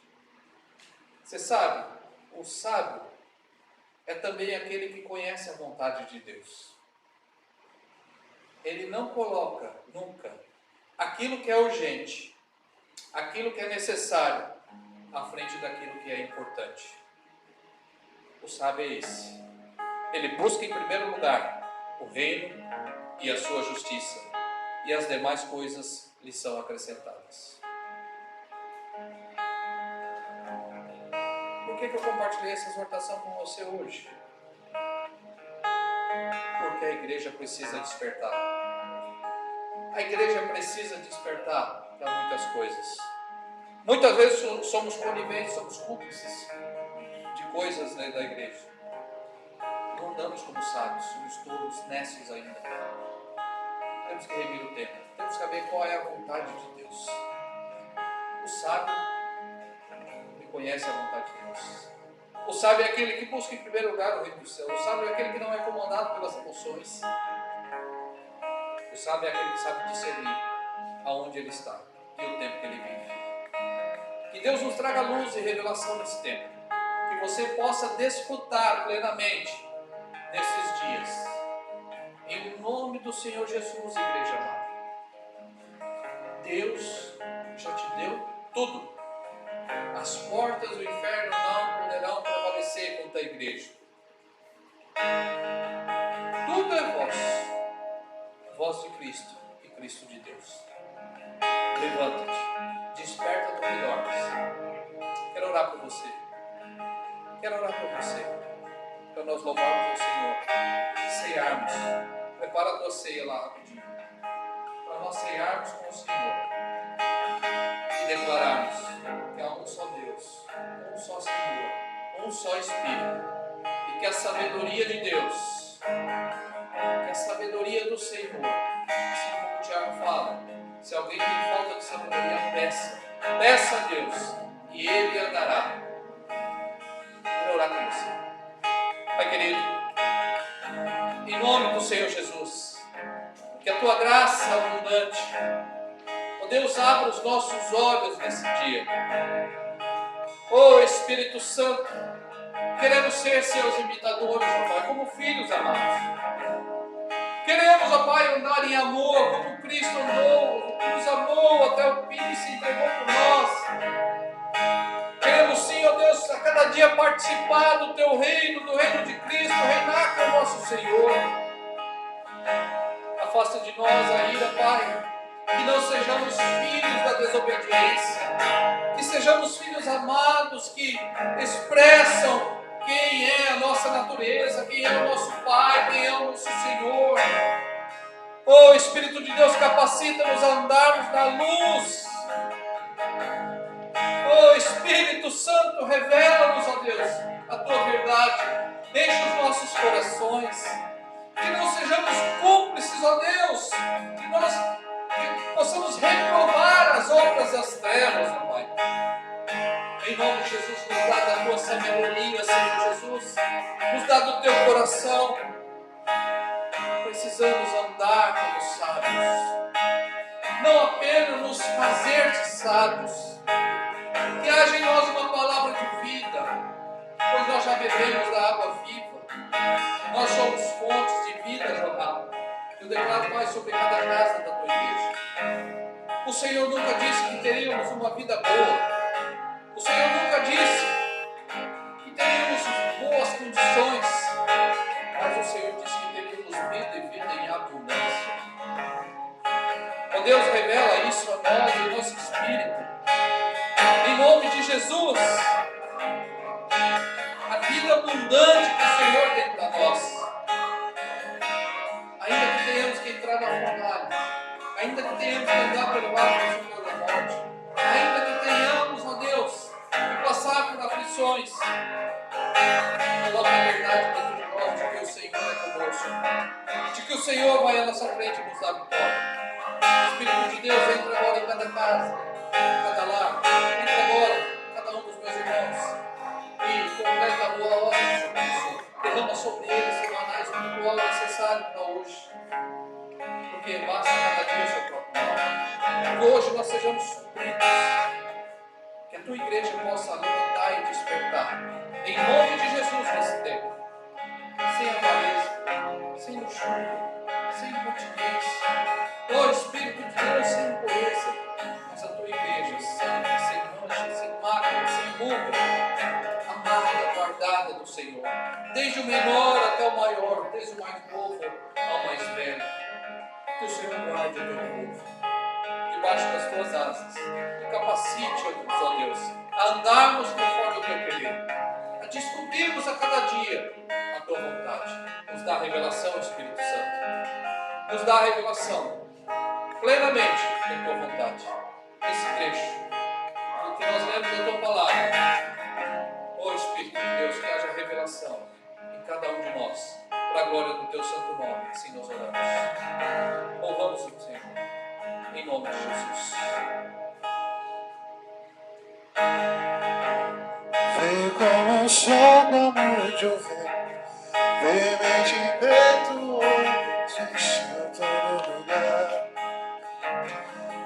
Você sabe, o sábio é também aquele que conhece a vontade de Deus. Ele não coloca nunca aquilo que é urgente, aquilo que é necessário, à frente daquilo que é importante. O sábio é esse. Ele busca em primeiro lugar o reino e a sua justiça, e as demais coisas lhe são acrescentadas. Por que eu compartilhei essa exortação com você hoje? Porque a igreja precisa despertar. A igreja precisa despertar para muitas coisas. Muitas vezes somos coniventes, somos cúmplices de coisas da igreja. Não andamos como sábios, somos todos nécios ainda. Temos que remir o tempo. Temos que saber qual é a vontade de Deus. O sábio conhece a vontade de Deus. O sábio é aquele que busca em primeiro lugar o reino do céu. O sábio é aquele que não é comandado pelas emoções. O sábio é aquele que sabe discernir aonde ele está e o tempo que ele vive. Que Deus nos traga luz e revelação nesse tempo. Que você possa desfrutar plenamente nesses dias. Em nome do Senhor Jesus, igreja amada. Deus já te deu tudo. As portas do inferno não poderão prevalecer contra a igreja. Tudo é voz de Cristo e Cristo de Deus. Levanta-te, desperta do que dormes. Quero orar por você. Quero orar por você, para nós louvarmos ao Senhor, ceiarmos. Prepara a tua ceia lá rapidinho, para nós ceiarmos com o Senhor e declararmos que há um só Deus, um só Senhor, um só Espírito, e que a sabedoria de Deus, que a sabedoria do Senhor, assim como o Tiago fala, se alguém tem falta de sabedoria, peça a Deus, e Ele a dará. Vou orar com você. Pai querido, em nome do Senhor Jesus, que a tua graça abundante, ó Deus, abra os nossos olhos nesse dia. Oh Espírito Santo, queremos ser seus imitadores, ó Pai, como filhos amados. Queremos, ó Pai, andar em amor, como Cristo andou, nos amou até o fim e se entregou por nós. Queremos sim, ó Deus, a cada dia participar do Teu reino, do reino de Cristo, reinar com o nosso Senhor. Afasta de nós a ira, Pai, que não sejamos filhos da desobediência, que sejamos filhos amados, que expressam quem é a nossa natureza, quem é o nosso Pai, quem é o nosso Senhor. Oh Espírito de Deus, capacita-nos a andarmos na luz. Oh Espírito Santo, revela-nos, ó Deus, a Tua verdade. Enche os nossos corações. Que não sejamos cúmplices, ó Deus. Que possamos reprovar as obras das trevas, ó Pai. Em nome de Jesus, nos dá da Tua sabedoria, Senhor Jesus. Nos dá do Teu coração. Precisamos andar como sábios. Não apenas nos fazer de sábios. Que haja em nós uma palavra de vida, pois nós já bebemos da água viva. Nós somos fontes de vida jorrada. Eu declaro, Pai, sobre cada casa da Tua igreja. O Senhor nunca disse que teríamos uma vida boa. O Senhor nunca disse que teríamos boas condições. Mas o Senhor disse que teríamos vida e vida em abundância. Ó Deus, revela isso a nós, em nosso espírito. Em nome de Jesus, a vida abundante que o Senhor tem para nós, ainda que tenhamos que entrar na fornalha, ainda que tenhamos que andar pelo vale do sombra da morte, ainda que tenhamos, ó Deus, que passar por aflições, coloque a verdade dentro de nós de que o Senhor é conosco, de que o Senhor vai à nossa frente e nos dá vitória. Espírito de Deus, entra agora em cada casa, em cada lar, entra agora cada um dos meus irmãos e completa a boa obra do Senhor. Derrama sobre eles, Senhor, mais o ritual necessário para hoje, porque basta cada dia o seu próprio nome. Que hoje nós sejamos supridos, que a Tua igreja possa levantar e despertar, em nome de Jesus nesse tempo, sem avareza, sem luxúria, sem incontinência. Oh Espírito de Deus, sem impureza, mas a Tua igreja santa, sem mancha, sem mácula, sem ruga, amada, guardada do Senhor, desde o menor até o maior, desde o mais novo ao mais velho. Que o Senhor guarde o Teu povo debaixo das Tuas asas e capacite-nos, ó Deus, a andarmos conforme o Teu querer, a descobrirmos a cada dia a Tua vontade. Nos dá a revelação, Espírito Santo, nos dá a revelação plenamente da Tua vontade. Esse trecho, o que nós lemos da Tua palavra. Ó Espírito de Deus, que haja revelação em cada um de nós, para a glória do Teu santo nome. Assim nós oramos. Louvamos o Senhor, em nome de Jesus. Vem como um sol, como de um vento, veemente impetuoso, encheu todo lugar,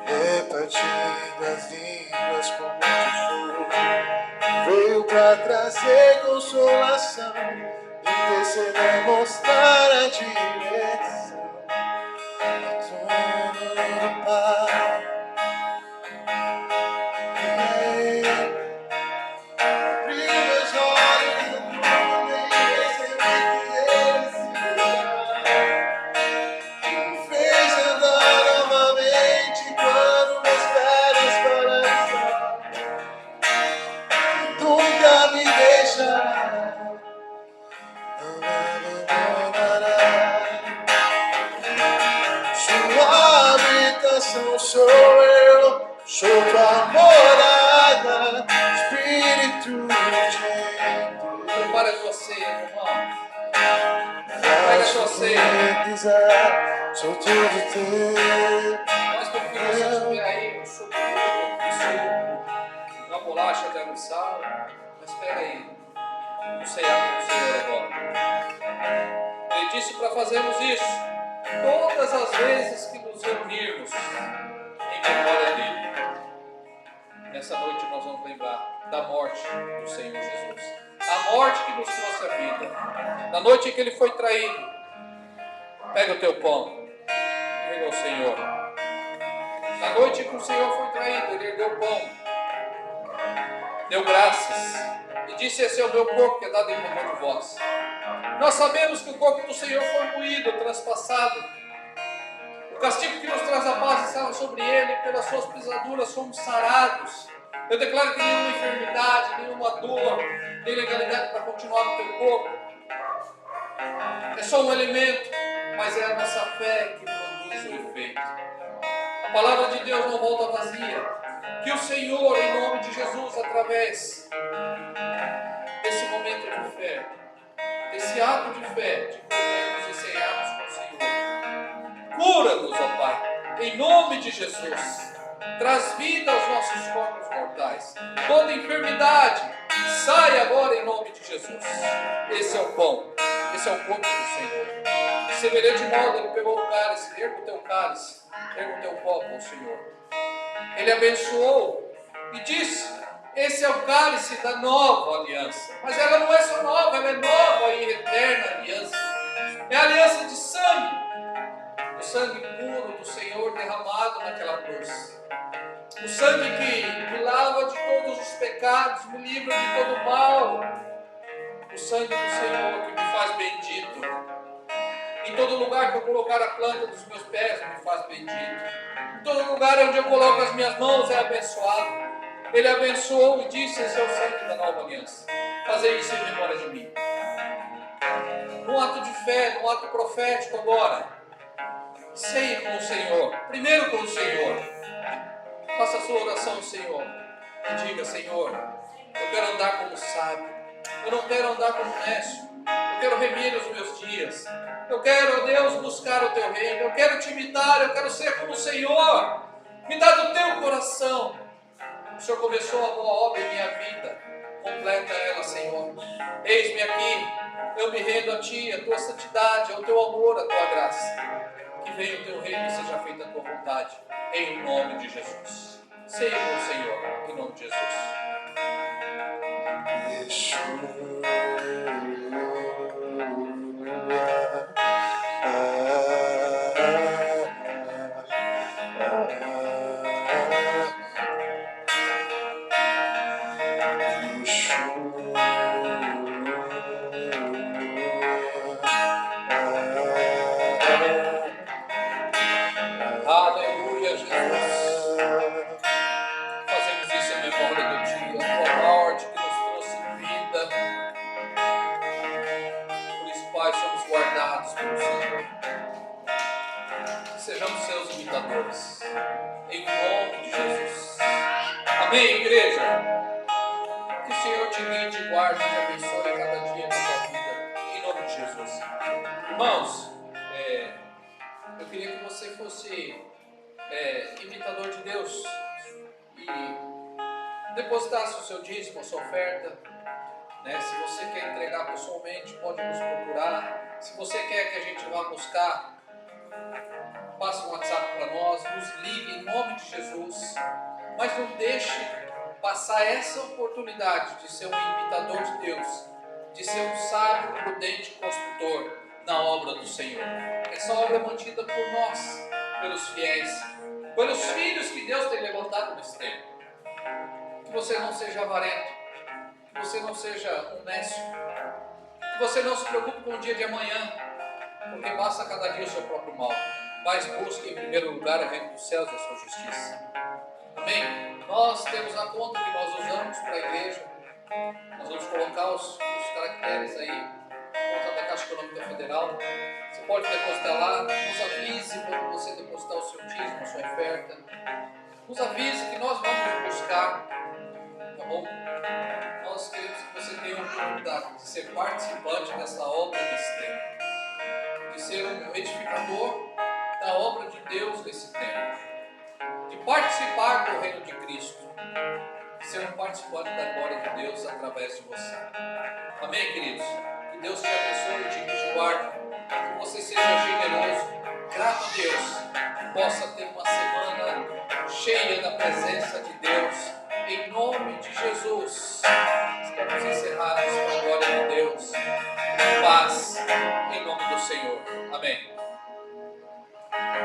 repartindo as línguas como de fogo. Veio para trazer consolação, interceder, mostrar a direção a trono do Pai. Abri meus olhos no mundo e percebi que Ele se me fez andar novamente quando meus pés paralisaram. Nunca me deixará, não me abandonará. Sua habitação sou eu, sou tua morada, Espírito de Deus. Prepara a tua ceia, irmão. Pega a tua ceia. Sou tudo teu. Nós confiamos subir aí um suco, uma bolacha de água e sal. Mas espera aí, vamos ceiar com o Senhor agora. Ele disse para fazermos isso todas as vezes que nos reunirmos em memória dele. Nessa noite nós vamos lembrar da morte do Senhor Jesus. A morte que nos trouxe a vida. Na noite em que ele foi traído, pega o teu pão, diga ao Senhor. Na noite em que o Senhor foi traído, ele ergueu o pão, deu graças e disse: esse é o meu corpo que é dado em favor de vós. Nós sabemos que o corpo do Senhor foi moído, transpassado. O castigo que nos traz a paz estava sobre ele, pelas suas pisaduras somos sarados. Eu declaro que nenhuma enfermidade, nenhuma dor, nem legalidade para continuar no teu corpo. É só um elemento, mas é a nossa fé que produz o efeito. A palavra de Deus não volta vazia. Que o Senhor, em nome de Jesus, através desse momento de fé, desse ato de fé, de podermos ensaiarmos com o Senhor, cura-nos, ó Pai, em nome de Jesus. Traz vida aos nossos corpos mortais. Toda enfermidade sai agora em nome de Jesus. Esse é o pão, esse é o corpo do Senhor. Semelhante modo, ele pegou o cálice, erga o teu cálice, erga o teu copo ao Senhor. Ele abençoou e disse: esse é o cálice da nova aliança. Mas ela não é só nova, ela é nova e eterna aliança. É a aliança de sangue, o sangue puro do Senhor derramado naquela cruz. O sangue que me lava de todos os pecados, me livra de todo mal. O sangue do Senhor que me faz bendito. Em todo lugar que eu colocar a planta dos meus pés, me faz bendito. Em todo lugar onde eu coloco as minhas mãos, é abençoado. Ele abençoou e disse: esse é o sangue da nova aliança. Fazer isso em memória de mim. Num ato de fé, num ato profético agora. Ceie com o Senhor. Primeiro com o Senhor. Faça a sua oração ao Senhor e diga: Senhor, eu quero andar como sábio, eu não quero andar como nécio, eu quero remir os meus dias, eu quero, ó Deus, buscar o teu reino, eu quero te imitar, eu quero ser como o Senhor. Me dá do teu coração. O Senhor começou a boa obra em minha vida, completa ela, Senhor. Eis-me aqui, eu me rendo a ti, a tua santidade, ao teu amor, a tua graça. Que venha o teu reino e seja feita a tua vontade, em nome de Jesus. Seja com o Senhor, em nome de Jesus. Aleluia, Jesus. Fazemos isso em memória do dia, a tua morte que nos trouxe vida. Por isso, Pai, somos guardados pelo Senhor. Que sejamos seus imitadores. Em nome de Jesus. Amém, igreja? Que o Senhor te guie, te guarde, te abençoe a cada dia da tua vida. Em nome de Jesus. Irmãos, eu queria que você fosse imitador de Deus e depositasse o seu dízimo, a sua oferta, né? Se você quer entregar pessoalmente, pode nos procurar. Se você quer que a gente vá buscar, passe um WhatsApp para nós, nos ligue em nome de Jesus. Mas não deixe passar essa oportunidade de ser um imitador de Deus, de ser um sábio, prudente construtor na obra do Senhor. Essa obra é mantida por nós, pelos fiéis, pelos filhos que Deus tem levantado nesse tempo. Que você não seja avarento, que você não seja um nécio, que você não se preocupe com o dia de amanhã, porque basta cada dia o seu próprio mal. Mas busque em primeiro lugar o reino dos céus e a sua justiça. Amém? Nós temos a conta que nós usamos para a igreja. Nós vamos colocar os caracteres aí, conta da Caixa Econômica Federal. Você pode depositar lá, nos avise quando você depositar o seu dízimo, a sua oferta. Nos avise que nós vamos buscar, tá bom? Nós queremos que você tenha a oportunidade de ser participante dessa obra nesse tempo, de ser um edificador da obra de Deus nesse tempo, de participar do reino de Cristo, de ser um participante da glória de Deus através de você. Amém, queridos? Que Deus te abençoe e te guarde, que você seja generoso, grato a Deus, que possa ter uma semana cheia da presença de Deus, em nome de Jesus. Estamos encerrados com a glória de Deus. Paz, em nome do Senhor. Amém.